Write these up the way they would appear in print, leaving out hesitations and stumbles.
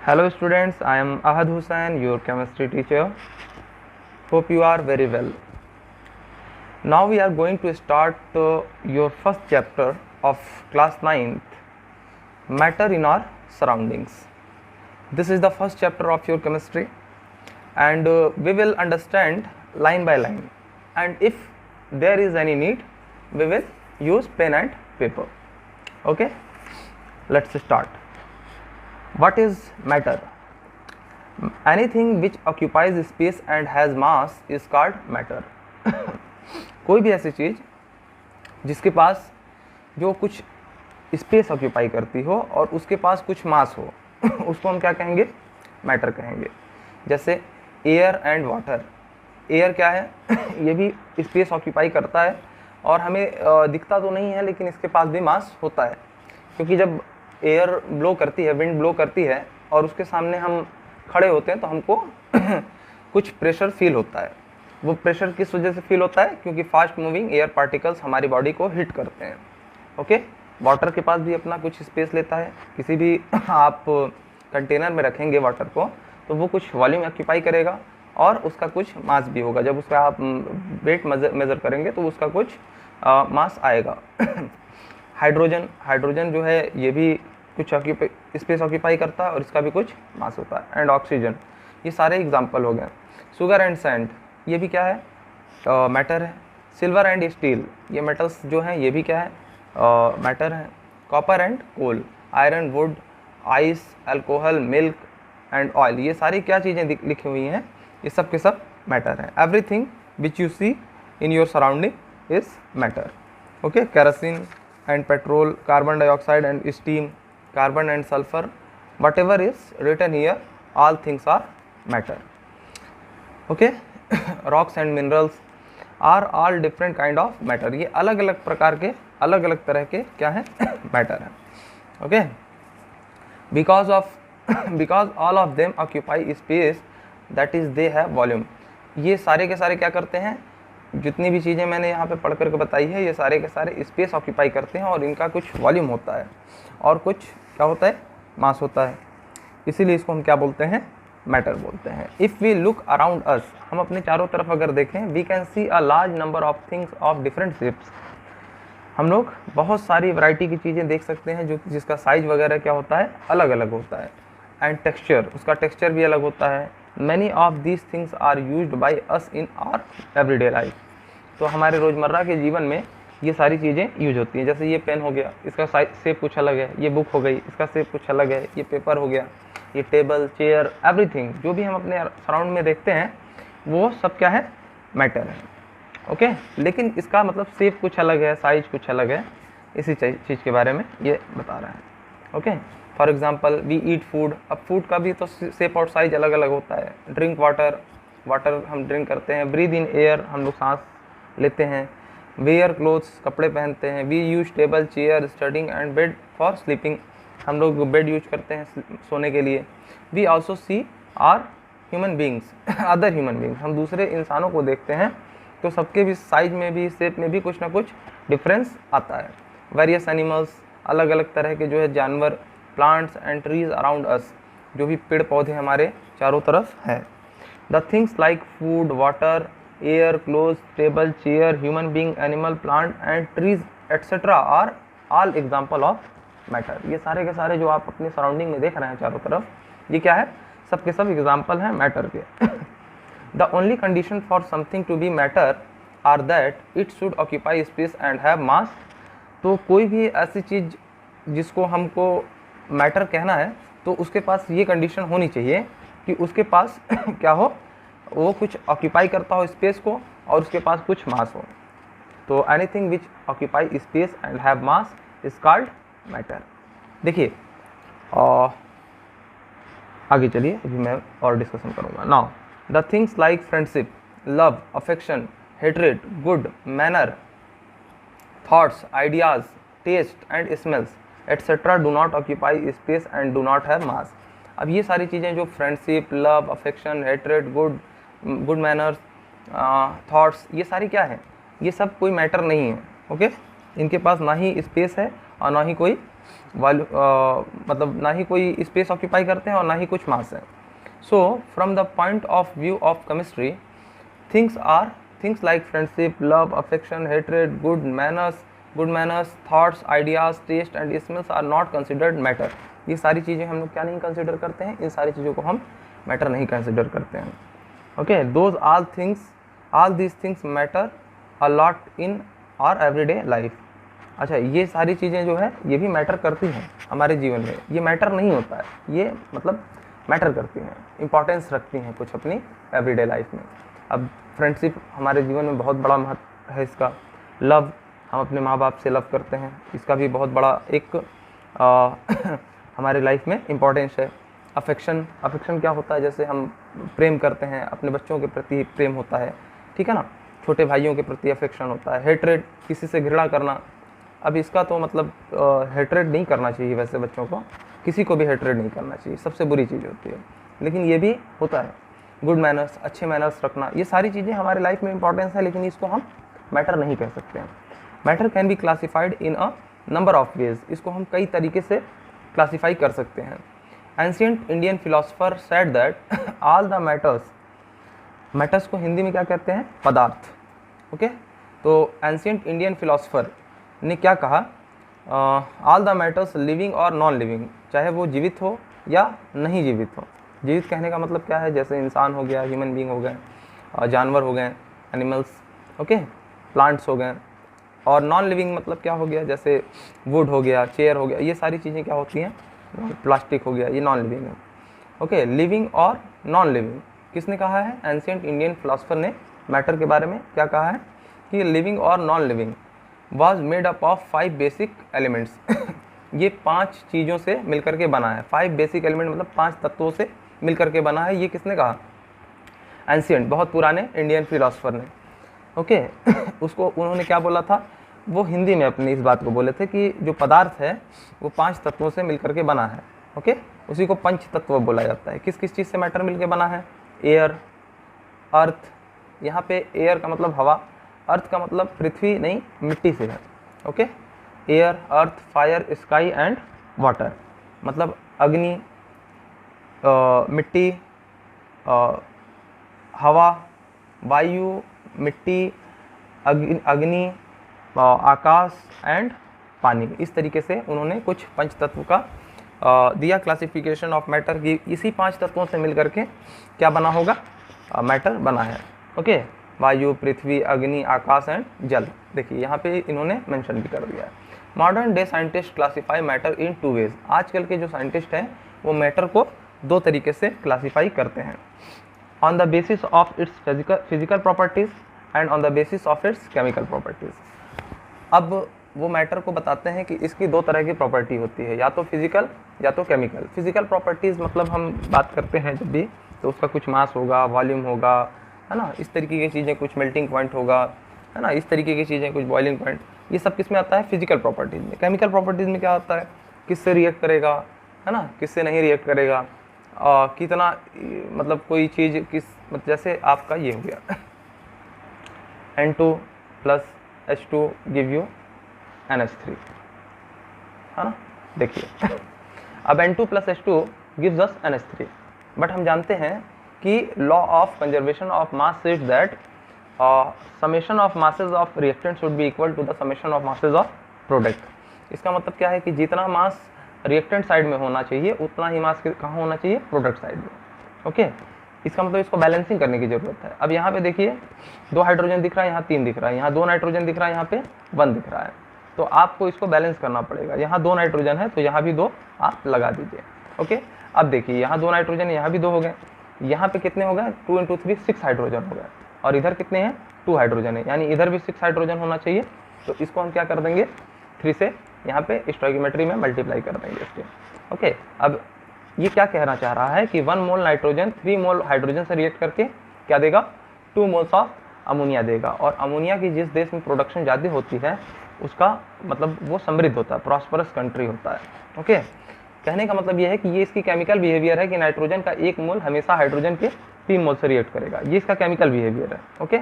Hello students, I am Ahad Hussain, your chemistry teacher. Hope you are very well. Now we are going to start your first chapter of class 9th, Matter in our Surroundings. This is the first chapter of your chemistry, and we will understand line by line, and if there is any need, we will use pen and paper. Okay, let's start. What is matter? Anything which occupies space and has mass is called matter. कोई भी ऐसी चीज़ जिसके पास जो कुछ space occupy करती हो और उसके पास कुछ मास हो उसको हम क्या कहेंगे? मैटर कहेंगे. जैसे एयर एंड वाटर. एयर क्या है? ये भी स्पेस ऑक्यूपाई करता है और हमें दिखता तो नहीं है, लेकिन इसके पास भी मास होता है, क्योंकि जब एयर ब्लो करती है, विंड ब्लो करती है और उसके सामने हम खड़े होते हैं तो हमको कुछ प्रेशर फील होता है. वो प्रेशर किस वजह से फील होता है? क्योंकि फास्ट मूविंग एयर पार्टिकल्स हमारी बॉडी को हिट करते हैं. ओके, वाटर के पास भी अपना कुछ स्पेस लेता है. किसी भी आप कंटेनर में रखेंगे वाटर को तो वो कुछ वॉल्यूम ऑक्यूपाई करेगा और उसका कुछ मास भी होगा. जब उसका आप वेट मेज़र करेंगे तो उसका कुछ मास आएगा. हाइड्रोजन जो है ये भी कुछ स्पेस ऑक्यूपाई करता है और इसका भी कुछ मास होता है. एंड ऑक्सीजन, ये सारे एग्जांपल हो गए. शुगर एंड सैंड, ये भी क्या है? मैटर है. सिल्वर एंड स्टील, ये मेटल्स जो हैं ये भी क्या है? मैटर है. Copper and coal, iron, wood, ice, alcohol, milk and oil, ये सारी क्या चीज़ें लिखी हुई हैं? ये सब के सब मैटर हैं. Everything which you see in your surrounding is matter. Okay, kerosene and petrol, carbon dioxide and steam, carbon and sulfur, whatever is written here, all things are matter. Okay, rocks and minerals are all different kind of matter. ये अलग अलग प्रकार के, अलग अलग तरह के क्या है? मैटर है. Okay, because all of them occupy space, that is they have volume. ये सारे के सारे क्या करते हैं? जितनी भी चीज़ें मैंने यहाँ पे पढ़ करके बताई है, ये सारे के सारे स्पेस ऑक्यूपाई करते हैं और इनका कुछ वॉल्यूम होता है और कुछ क्या होता है? मास होता है. इसीलिए इसको हम क्या बोलते हैं? मैटर बोलते हैं. If we look around us, हम अपने चारों तरफ अगर देखें, we can see a large number of things of different shapes. हम लोग बहुत सारी वैरायटी की चीज़ें देख सकते हैं जो जिसका साइज वगैरह क्या होता है? अलग अलग होता है. एंड टेक्सचर, उसका टेक्सचर भी अलग होता है. Many of these things are used by us in our everyday life. तो हमारे रोज़मर्रा के जीवन में ये सारी चीज़ें यूज होती हैं. जैसे ये पेन हो गया, इसका शेप कुछ अलग है. ये बुक हो गई, इसका शेप कुछ अलग है. ये पेपर हो गया, ये टेबल, चेयर, एवरीथिंग जो भी हम अपने सराउंड में देखते हैं वो सब क्या है? मैटर है. ओके, लेकिन इसका मतलब शेप कुछ अलग है, साइज कुछ अलग है. इसी चीज़ के बारे में ये बता रहा है. Okay, for example we eat food. अब फूड का भी तो शेप और साइज अलग अलग होता है. ड्रिंक वाटर हम ड्रिंक करते हैं. ब्रीद इन एयर, हम लोग सांस लेते हैं. वेयर क्लोथ्स, कपड़े पहनते हैं. We use table, chair, studying and bed for sleeping, हम लोग बेड यूज करते हैं सोने के लिए. We also see are human beings, other human beings, हम दूसरे इंसानों को देखते हैं तो सबके भी साइज में भी, शेप में भी कुछ ना कुछ डिफरेंस आता है. वेरियस एनिमल्स, अलग अलग तरह के जो है जानवर. Plants and trees around us, जो भी पेड़ पौधे हमारे चारों तरफ हैं. The things like food, water, air, cloth, table, chair, human being, animal, plant and trees etcetera are all example of matter. ये सारे के सारे जो आप अपनी सराउंडिंग में देख रहे हैं चारों तरफ, ये क्या है? सब के सब एग्जाम्पल हैं मैटर के. The only condition for something to be matter are that it should occupy space and have mass. तो कोई भी ऐसी चीज़ जिसको हमको मैटर कहना है तो उसके पास ये कंडीशन होनी चाहिए कि उसके पास क्या हो? वो कुछ ऑक्यूपाई करता हो स्पेस को और उसके पास कुछ मास हो. तो anything which occupy space and have mass is called matter. देखिए आगे चलिए, अभी मैं और डिस्कशन करूँगा. Now the things like friendship, love, affection, hatred, good manner, thoughts, ideas, taste and smells etcetera do not occupy space and do not have mass. अब ये सारी चीज़ें जो friendship, love, affection, hatred, good manners, thoughts, ये सारी क्या है? ये सब कोई मैटर नहीं है. ओके, इनके पास ना ही स्पेस है और ना ही कोई मतलब ना ही कोई स्पेस ऑक्यूपाई करते हैं और ना ही कुछ मास है। So from the point of view of chemistry, things like friendship, love, affection, hatred, good manners, thoughts, ideas, taste and smells are not considered matter. ये सारी चीज़ें हम लोग क्या नहीं कंसिडर करते हैं, इन सारी चीज़ों को हम मैटर नहीं कंसिडर करते हैं। Okay, those all these things matter a lot in our everyday life. अच्छा, ये सारी चीज़ें जो है ये भी मैटर करती हैं हमारे जीवन में, ये मैटर नहीं होता है, ये मतलब मैटर करती हैं, इंपॉर्टेंस रखती हैं कुछ अपनी एवरीडे लाइफ में। अब फ्रेंडशिप हमारे जीवन में बहुत बड़ा महत्व है इसका। लव, हम अपने माँ बाप से लव करते हैं, इसका भी बहुत बड़ा एक हमारे लाइफ में इम्पॉर्टेंस है। अफेक्शन क्या होता है, जैसे हम प्रेम करते हैं, अपने बच्चों के प्रति प्रेम होता है, ठीक है ना, छोटे भाइयों के प्रति अफेक्शन होता है। हेट्रेड, किसी से घृणा करना। अब इसका तो मतलब हेट्रेड नहीं करना चाहिए, वैसे बच्चों को किसी को भी हेट्रेड नहीं करना चाहिए, सबसे बुरी चीज़ होती है, लेकिन ये भी होता है। गुड मैनर्स, अच्छे मैनर्स रखना, ये सारी चीज़ें हमारे लाइफ में इंपॉर्टेंस है, लेकिन इसको हम मैटर नहीं कह सकते हैं। Matter can be classified in a number of ways, इसको हम कई तरीके से क्लासीफाई कर सकते हैं। Ancient Indian philosopher said that all the matters को हिंदी में क्या कहते हैं, पदार्थ। ओके, तो एंशिएंट इंडियन फिलोसोफर ने क्या कहा, ऑल द मैटर्स लिविंग और नॉन लिविंग, चाहे वो जीवित हो या नहीं जीवित हो। जीवित कहने का मतलब क्या है, जैसे इंसान हो गया, ह्यूमन बीइंग हो गए, जानवर हो गए, एनिमल्स, ओके, प्लांट्स हो गए। और नॉन लिविंग मतलब क्या हो गया, जैसे वुड हो गया, चेयर हो गया, ये सारी चीज़ें क्या होती हैं, प्लास्टिक हो गया, ये नॉन लिविंग है। ओके, लिविंग और नॉन लिविंग किसने कहा है, एंशिएंट इंडियन फिलोसोफर ने मैटर के बारे में क्या कहा है कि लिविंग और non living was made up of 5 basic elements ये 5 चीज़ों से मिलकर के बना है। 5 बेसिक एलिमेंट मतलब 5 तत्वों से मिलकर के बना है। ये किसने कहा, एंशिएंट, बहुत पुराने इंडियन फिलोसोफर ने। ओके उसको उन्होंने क्या बोला था, वो हिंदी में अपनी इस बात को बोले थे कि जो पदार्थ है वो 5 तत्वों से मिलकर के बना है। ओके, उसी को पंच तत्व बोला जाता है। किस किस चीज़ से मैटर मिलकर बना है, एयर, अर्थ, यहाँ पे एयर का मतलब हवा, अर्थ का मतलब पृथ्वी नहीं, मिट्टी से है। Okay, air, earth, fire, sky and water, मतलब अग्नि, मिट्टी, हवा, वायु, मिट्टी, अग्नि, आकाश एंड पानी। इस तरीके से उन्होंने कुछ पंच तत्व का दिया क्लासिफिकेशन ऑफ मैटर की। इसी 5 तत्वों से मिलकर के क्या बना होगा, मैटर बना है। ओके, वायु, पृथ्वी, अग्नि, आकाश एंड जल। देखिए यहाँ पे इन्होंने मेंशन भी कर दिया है। Modern day scientist classify matter in 2 ways. आजकल के जो साइंटिस्ट हैं वो मैटर को 2 तरीके से क्लासीफाई करते हैं, on the basis of its physical properties and on the basis of it's chemical properties. अब वो मैटर को बताते हैं कि इसकी 2 तरह की प्रॉपर्टी होती है, या तो फिजिकल या तो केमिकल। फिजिकल प्रॉपर्टीज़ मतलब हम बात करते हैं जब भी, तो उसका कुछ मास होगा, वॉल्यूम होगा, है ना, इस तरीके की चीज़ें, कुछ मेल्टिंग पॉइंट होगा, है ना, इस तरीके की चीज़ें, कुछ बॉइलिंग पॉइंट, ये सब किस में आता है, फिजिकल प्रॉपर्टीज़ में। केमिकल प्रॉपर्टीज़ में क्या होता है, किससे रिएक्ट करेगा, है ना, किससे नहीं रिएक्ट करेगा, कितना, मतलब कोई चीज़ किस, मतलब जैसे आपका ये हो गया N2 + H2 give you NH3, है ना। देखिए अब N2 + H2 gives us NH3, but हम जानते हैं कि law of conservation of mass says that summation of masses of reactant should be equal to the summation of masses of product. इसका मतलब क्या है कि जितना मास रिएक्टेंट साइड में होना चाहिए उतना ही मास कहाँ होना चाहिए, प्रोडक्ट साइड में। ओके, इसका मतलब इसको बैलेंसिंग करने की ज़रूरत है। अब यहाँ पे देखिए 2 हाइड्रोजन दिख रहा है, यहाँ 3 दिख रहा है, यहाँ 2 नाइट्रोजन दिख रहा है, यहाँ पे 1 दिख रहा है, तो आपको इसको बैलेंस करना पड़ेगा। यहाँ 2 नाइट्रोजन है तो यहाँ भी 2 आप लगा दीजिए। ओके, अब देखिए यहाँ 2 नाइट्रोजन, यहाँ भी 2 हो गए, यहाँ पे कितने हो गए, 2 × 3 6 हाइड्रोजन हो गए, और इधर कितने हैं, 2 हाइड्रोजन है, यानी इधर भी 6 हाइड्रोजन होना चाहिए। तो इसको हम क्या कर देंगे, 3 से यहाँ पे स्टोइकियोमेट्री में मल्टीप्लाई कर देंगे इसके। ओके, अब ये क्या कहना चाह रहा है कि 1 मोल नाइट्रोजन 3 मोल हाइड्रोजन से रिएक्ट करके क्या देगा, 2 मोल्स ऑफ अमोनिया देगा। और अमोनिया की जिस देश में प्रोडक्शन ज़्यादा होती है उसका मतलब वो समृद्ध होता है, प्रॉस्परस कंट्री होता है। ओके, कहने का मतलब ये है कि ये इसकी केमिकल बिहेवियर है कि नाइट्रोजन का 1 मोल हमेशा हाइड्रोजन के 3 मोल से रिएक्ट करेगा, ये इसका केमिकल बिहेवियर है। ओके,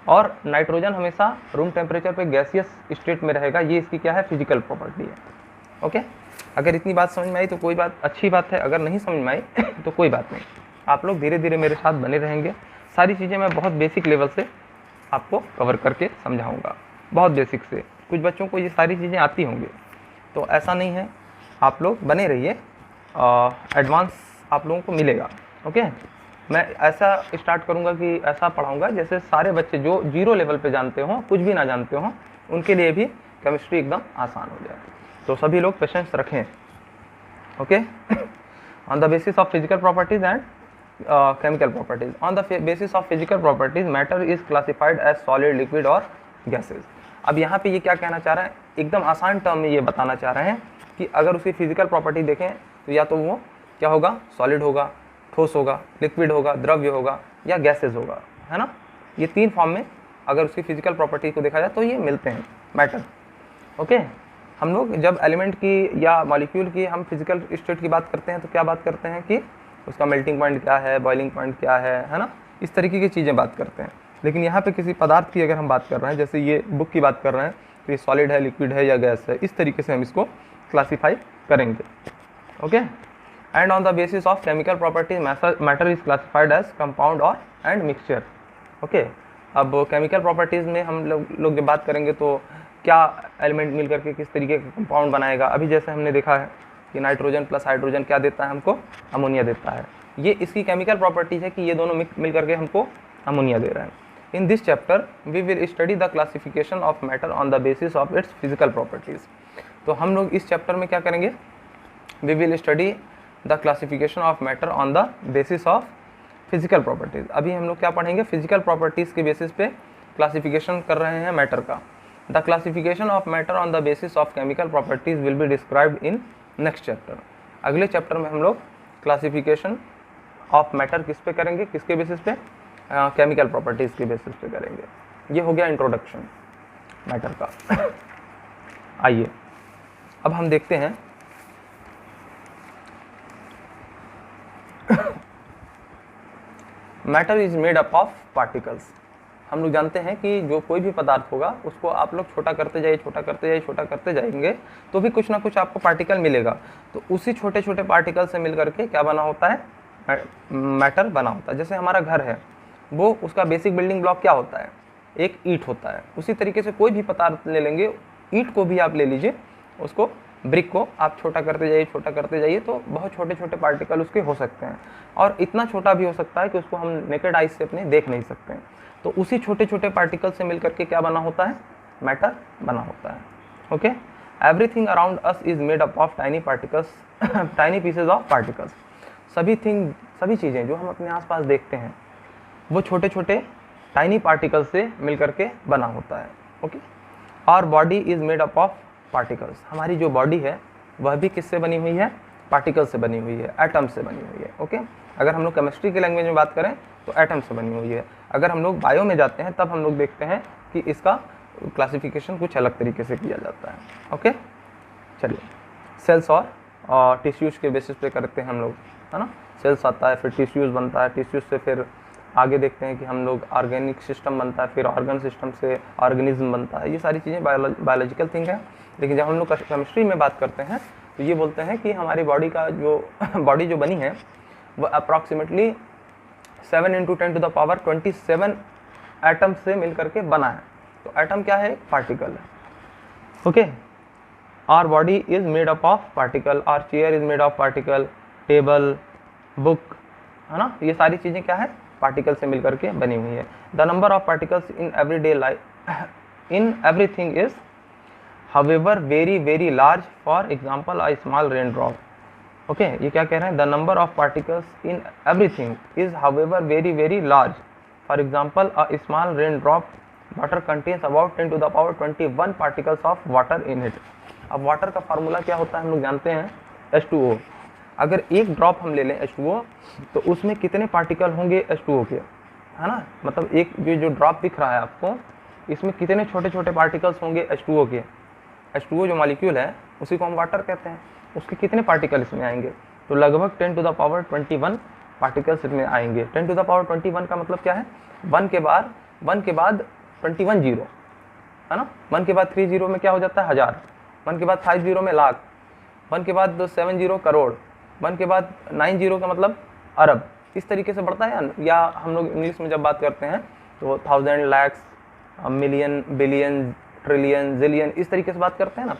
और नाइट्रोजन हमेशा रूम टेम्परेचर पे गैसियस स्टेट में रहेगा, ये इसकी क्या है, फिजिकल प्रॉपर्टी है। ओके, अगर इतनी बात समझ में आई तो कोई बात अच्छी बात है, अगर नहीं समझ में आई तो कोई बात नहीं, आप लोग धीरे धीरे मेरे साथ बने रहेंगे। सारी चीज़ें मैं बहुत बेसिक लेवल से आपको कवर करके समझाऊंगा, बहुत बेसिक से। कुछ बच्चों को ये सारी चीज़ें आती होंगी, तो ऐसा नहीं है, आप लोग बने रहिए, एडवांस आप लोगों को मिलेगा। ओके, मैं ऐसा स्टार्ट करूंगा कि ऐसा पढ़ाऊंगा जैसे सारे बच्चे जो 0 लेवल पे जानते हों, कुछ भी ना जानते हों, उनके लिए भी केमिस्ट्री एकदम आसान हो जाए। तो सभी लोग पेशेंस रखें। Okay, on the basis of physical properties and chemical properties. On the basis of physical properties, matter is classified as solid, liquid और gases. अब यहाँ पे ये क्या कहना चाह रहा है, एकदम आसान टर्म में ये बताना चाह रहे हैं कि अगर उसकी फिजिकल प्रॉपर्टी देखें तो या तो वो क्या होगा, सॉलिड होगा, ठोस होगा, लिक्विड होगा, द्रव्य होगा या गैसेज होगा, है ना। ये 3 फॉर्म में अगर उसकी फिजिकल प्रॉपर्टी को देखा जाए तो ये मिलते हैं मैटर। ओके, हम लोग जब एलिमेंट की या मॉलिक्यूल की हम फिजिकल स्टेट की बात करते हैं तो क्या बात करते हैं कि उसका मेल्टिंग पॉइंट क्या है, बॉइलिंग पॉइंट क्या है ना, इस तरीके की चीज़ें बात करते हैं। लेकिन यहाँ पे किसी पदार्थ की अगर हम बात कर रहे हैं, जैसे ये बुक की बात कर रहे हैं, तो ये सॉलिड है, लिक्विड है या गैस है, इस तरीके से हम इसको क्लासीफाई करेंगे। Okay, and on the basis of chemical properties matter is classified as compound और एंड मिक्सचर। ओके, अब केमिकल प्रॉपर्टीज़ में हम लोग जब बात करेंगे तो क्या एलिमेंट मिल करके किस तरीके का कंपाउंड बनाएगा। अभी जैसे हमने देखा है कि नाइट्रोजन प्लस हाइड्रोजन क्या देता है हमको, अमोनिया देता है। ये इसकी केमिकल प्रॉपर्टी है कि ये दोनों मिल करके हमको अमोनिया दे रहे हैं। In this chapter we will study the classification of matter on the basis of its physical properties. तो हम लोग इस चैप्टर में क्या करेंगे, we will study the classification of matter on the basis of physical properties. अभी हम लोग क्या पढ़ेंगे, फिजिकल प्रॉपर्टीज़ के बेसिस पे क्लासिफिकेशन कर रहे हैं मैटर का। The classification of matter on the basis of chemical properties will be described in next chapter. अगले चैप्टर में हम लोग क्लासिफिकेशन ऑफ मैटर किस पे करेंगे, किसके बेसिस पे, केमिकल प्रॉपर्टीज़ के बेसिस पे करेंगे। ये हो गया इंट्रोडक्शन मैटर का। आइए अब हम देखते हैं matter is made up of particles. हम लोग जानते हैं कि जो कोई भी पदार्थ होगा उसको आप लोग छोटा करते जाइए, छोटा करते जाइए, छोटा करते जाएंगे तो भी कुछ ना कुछ आपको पार्टिकल मिलेगा। तो उसी छोटे छोटे पार्टिकल से मिल करके क्या बना होता है, मैटर बना होता है। जैसे हमारा घर है, वो उसका बेसिक बिल्डिंग ब्लॉक क्या होता है, एक ईंट होता है। उसी तरीके से कोई भी पदार्थ ले लेंगे, ईंट को भी आप ले लीजिए, उसको ब्रिक को आप छोटा करते जाइए, छोटा करते जाइए तो बहुत छोटे छोटे पार्टिकल उसके हो सकते हैं। और इतना छोटा भी हो सकता है कि उसको हम नेकेड आइज से अपने देख नहीं सकते हैं। तो उसी छोटे छोटे पार्टिकल से मिलकर के क्या बना होता है, मैटर बना होता है। Okay, everything around us is made up of tiny particles, tiny pieces of particles. सभी चीज़ें जो हम अपने आसपास देखते हैं वो छोटे छोटे टाइनी पार्टिकल से मिलकर के बना होता है। ओके, और body is made up of particles. हमारी जो बॉडी है वह भी किससे बनी हुई है, पार्टिकल से बनी हुई है, एटम से बनी हुई है। ओके, अगर हम लोग केमिस्ट्री की लैंग्वेज में बात करें तो एटम से बनी हुई है। अगर हम लोग बायो में जाते हैं तब हम लोग देखते हैं कि इसका क्लासिफिकेशन कुछ अलग तरीके से किया जाता है। ओके, चलिए सेल्स और टिश्यूज़ के बेसिस पे करते हैं हम लोग, है ना। सेल्स आता है, फिर टिश्यूज़ बनता है, टिश्यूज़ से फिर आगे देखते हैं कि हम लोग ऑर्गेनिक सिस्टम बनता है, फिर ऑर्गन सिस्टम से ऑर्गेनिज्म बनता है। ये सारी चीज़ें बायोलॉजिकल थिंग है। लेकिन जब हम लोग केमिस्ट्री में बात करते हैं तो ये बोलते हैं कि हमारी बॉडी का जो बॉडी जो बनी है वो अप्रॉक्सीमेटली 7 × 10⁻27 एटम से मिल करके बना है। तो एटम क्या है, पार्टिकल है। Okay, our body is made up of particle, our chair is made of particle, table, book, है ना, ये सारी चीज़ें क्या है, पार्टिकल से मिल करके बनी हुई है। The number of particles in everyday life in everything is however very very large, for example a small rain drop. Okay, ये क्या कह रहे हैं, the number of particles in everything is however very very large, for example a small rain drop water contains about 10⁻21 particles of water in it. अब water का formula क्या होता है हम लोग जानते हैं, H2O। अगर एक ड्रॉप हम ले लें H2O तो उसमें कितने पार्टिकल होंगे H2O के, है ना। मतलब एक जो ड्रॉप दिख रहा है आपको, इसमें कितने छोटे छोटे पार्टिकल्स होंगे H2O के। H2O जो मॉलिक्यूल है उसी को हम वाटर कहते हैं, उसके कितने पार्टिकल इसमें आएंगे, तो लगभग 10⁻21 पार्टिकल्स इसमें आएंगे। 10⁻21 का मतलब क्या है, 1 के बाद 21 जीरो, है ना। 1 के बाद 3 जीरो में क्या हो जाता है, 1000, 1 के बाद 5 जीरो में लाख, 1 के बाद 70 करोड़, 1 के बाद 90 का मतलब अरब, इस तरीके से बढ़ता है। या हम लोग इंग्लिश में जब बात करते हैं तो 1000, lakhs, million, billion, trillion, zillion, इस तरीके से बात करते हैं ना।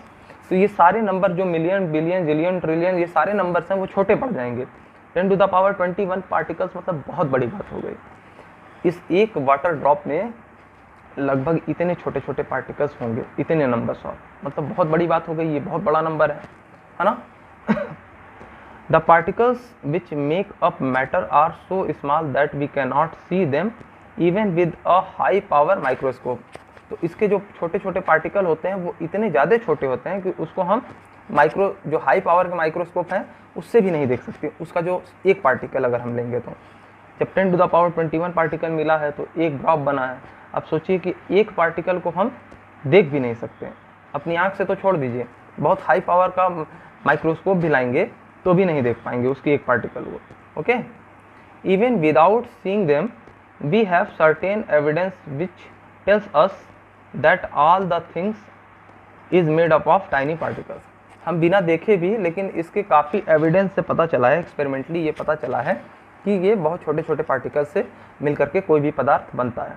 तो ये सारे नंबर जो मिलियन, बिलियन, जिलियन, ट्रिलियन, ये सारे नंबर्स हैं वो छोटे पड़ जाएंगे। 10⁻21 पार्टिकल्स मतलब बहुत बड़ी बात हो गई। इस एक वाटर ड्रॉप में लगभग इतने छोटे छोटे पार्टिकल्स होंगे, इतने नंबर्स, और मतलब बहुत बड़ी बात हो गई, ये बहुत बड़ा नंबर है ना। The particles which make up matter are so small that we can not see them even with a high power microscope. तो इसके जो छोटे छोटे पार्टिकल होते हैं वो इतने ज़्यादा छोटे होते हैं कि उसको हम जो हाई पावर के माइक्रोस्कोप हैं उससे भी नहीं देख सकते। उसका जो एक पार्टिकल अगर हम लेंगे तो जब 10⁻21 पार्टिकल मिला है तो एक ड्रॉप बना है। अब सोचिए कि एक पार्टिकल को हम देख भी नहीं सकते, अपनी आँख से तो छोड़ दीजिए, बहुत हाई पावर का माइक्रोस्कोप भी लाएंगे तो भी नहीं देख पाएंगे उसकी एक पार्टिकल को। Okay, even without seeing them we have certain evidence which tells us that all the things is made up of tiny particles. हम बिना देखे भी, लेकिन इसके काफ़ी एविडेंस से पता चला है, एक्सपेरिमेंटली ये पता चला है कि ये बहुत छोटे छोटे पार्टिकल्स से मिलकर के कोई भी पदार्थ बनता है।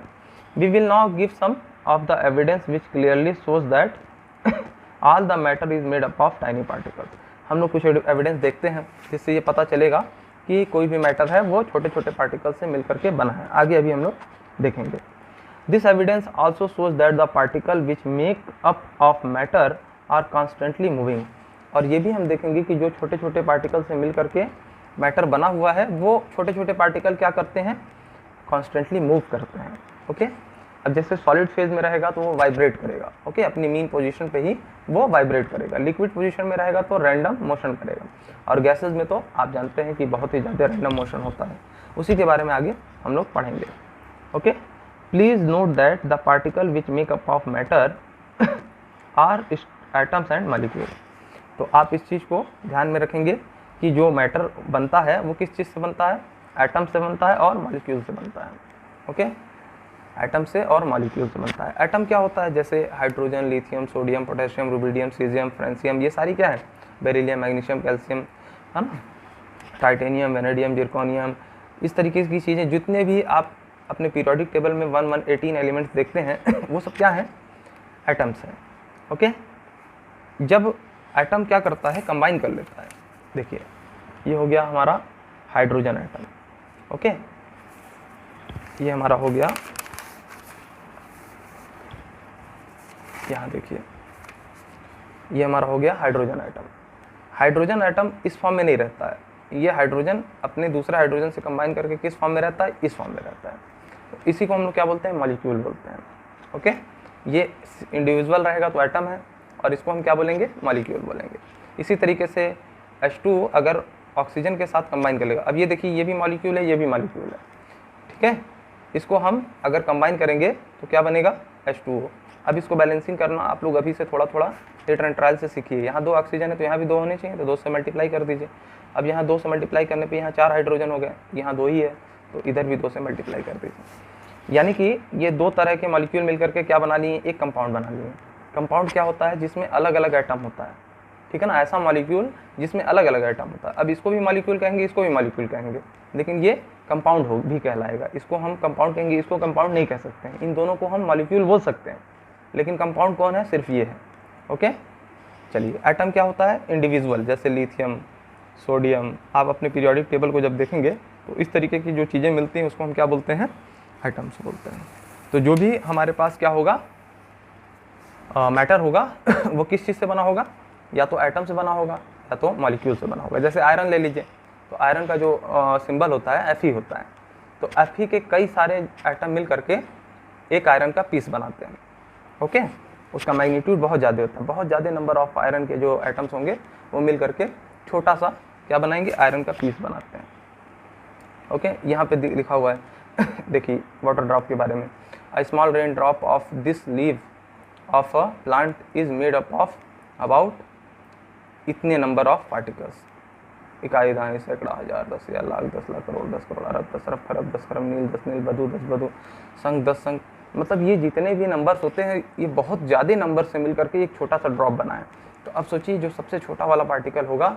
We will now give some of the evidence which clearly shows that all the matter is made up of tiny particles. हम लोग कुछ एविडेंस देखते हैं जिससे ये पता चलेगा कि कोई भी मैटर है वो छोटे छोटे पार्टिकल से मिलकर के बना है। आगे अभी हम लोग देखेंगे। This evidence also shows that the particle which make up of matter are constantly moving. और ये भी हम देखेंगे कि जो छोटे छोटे पार्टिकल से मिल करके मैटर बना हुआ है वो छोटे छोटे पार्टिकल क्या करते हैं, कॉन्स्टेंटली मूव करते हैं। ओके, अब जैसे सॉलिड फेज में रहेगा तो वो वाइब्रेट करेगा, ओके, अपनी मीन पोजीशन पे ही वो वाइब्रेट करेगा। लिक्विड पोजीशन में रहेगा तो रैंडम मोशन करेगा, और गैसेज में तो आप जानते हैं कि बहुत ही ज़्यादा रैंडम मोशन होता है। उसी के बारे में आगे हम लोग पढ़ेंगे। Okay, please note that the particle which make up of matter are atoms and molecule. तो आप इस चीज़ को ध्यान में रखेंगे कि जो मैटर बनता है वो किस चीज़ से बनता है, एटम से बनता है और मॉलिक्यूल से बनता है। ओके, एटम से और मॉलिक्यूल से बनता है। एटम क्या होता है, जैसे hydrogen, lithium, sodium, potassium, rubidium, caesium, francium, ये सारी क्या है, बेरिलियम, मैग्नीशियम, कैल्शियम, है ना, टाइटेनियम, वेनेडियम, जिरकोनियम, इस तरीके की चीज़ें जितने भी आप अपने पीरियोडिक टेबल में 118 एलिमेंट्स देखते हैं वो सब क्या हैं, एटम्स हैं। ओके, जब एटम क्या करता है, कंबाइन कर लेता है। देखिए ये हो गया हमारा हाइड्रोजन एटम। ओके, ये हमारा हो गया, यहाँ देखिए ये हमारा हो गया हाइड्रोजन एटम। हाइड्रोजन एटम इस फॉर्म में नहीं रहता है, ये हाइड्रोजन अपने दूसरे हाइड्रोजन से कंबाइन करके किस फॉर्म में रहता है, इस फॉर्म में रहता है। तो इसी को हम लोग क्या बोलते हैं, मॉलिक्यूल बोलते हैं। ओके, ये इंडिविजुअल रहेगा तो एटम है, और इसको हम क्या बोलेंगे, मॉलिक्यूल बोलेंगे। इसी तरीके से H2 अगर ऑक्सीजन के साथ कंबाइन कर लेगा, अब ये देखिए ये भी मॉलिक्यूल है, ये भी मॉलिक्यूल है, ठीक है, इसको हम अगर कंबाइन करेंगे तो क्या बनेगा, H2O। अब इसको बैलेंसिंग करना आप लोग अभी से थोड़ा थोड़ा रिटर्न एंड ट्रायल से सीखिए। यहाँ 2 ऑक्सीजन है तो यहाँ भी 2 होने चाहिए, तो 2 से मल्टीप्लाई कर दीजिए। अब यहाँ 2 से मल्टीप्लाई करने पे यहाँ 4 हाइड्रोजन हो गए, यहाँ 2 ही है तो इधर भी 2 से मल्टीप्लाई कर दीजिए। यानी कि ये 2 तरह के मॉलिक्यूल मिलकर के क्या बना लिए, एक कंपाउंड बना लिए। कंपाउंड क्या होता है, जिसमें अलग अलग एटम होता है, ठीक है ना, ऐसा मॉलिक्यूल जिसमें अलग अलग एटम होता है। अब इसको भी मॉलिक्यूल कहेंगे, इसको भी मॉलिक्यूल कहेंगे, लेकिन ये कंपाउंड हो भी कहलाएगा। इसको हम कंपाउंड कहेंगे, इसको कंपाउंड नहीं कह सकते हैं। इन दोनों को हम मॉलिक्यूल बोल सकते हैं, लेकिन कंपाउंड कौन है, सिर्फ ये है। ओके, चलिए, एटम क्या होता है, इंडिविजुअल, जैसे लिथियम, सोडियम, आप अपने पीरियोडिक टेबल को जब देखेंगे तो इस तरीके की जो चीज़ें मिलती हैं उसको हम क्या बोलते हैं, एटम्स बोलते हैं। तो जो भी हमारे पास क्या होगा, मैटर होगा वो किस चीज़ से बना होगा, या तो एटम से बना होगा या तो मॉलिक्यूल से बना होगा। जैसे आयरन ले लीजिए, तो आयरन का जो सिंबल होता है Fe होता है, तो Fe के कई सारे एटम मिल करके एक आयरन का पीस बनाते हैं। ओके, उसका मैग्नीट्यूड बहुत ज़्यादा होता है, बहुत ज़्यादा नंबर ऑफ आयरन के जो एटम्स होंगे वो मिल करके छोटा सा क्या बनाएंगे, आयरन का पीस बनाते हैं। ओके, यहाँ पे लिखा हुआ है देखिए वाटर ड्रॉप के बारे में, a small rain drop of this leave of a plant is made up of about इतने नंबर ऑफ पार्टिकल्स, इकाई, दाने, सैकड़ा, हजार, 10,000, लाख, 10 लाख, करोड़, 10 करोड़, अरब, 10 अरब, खरब, 10 खरब, नील, 10 नील, बधु, 10 बधु, संख, 10 संख, मतलब ये जितने भी नंबर्स होते हैं ये बहुत ज़्यादा नंबर से मिल करके एक छोटा सा ड्रॉप बना है। तो अब सोचिए जो सबसे छोटा वाला पार्टिकल होगा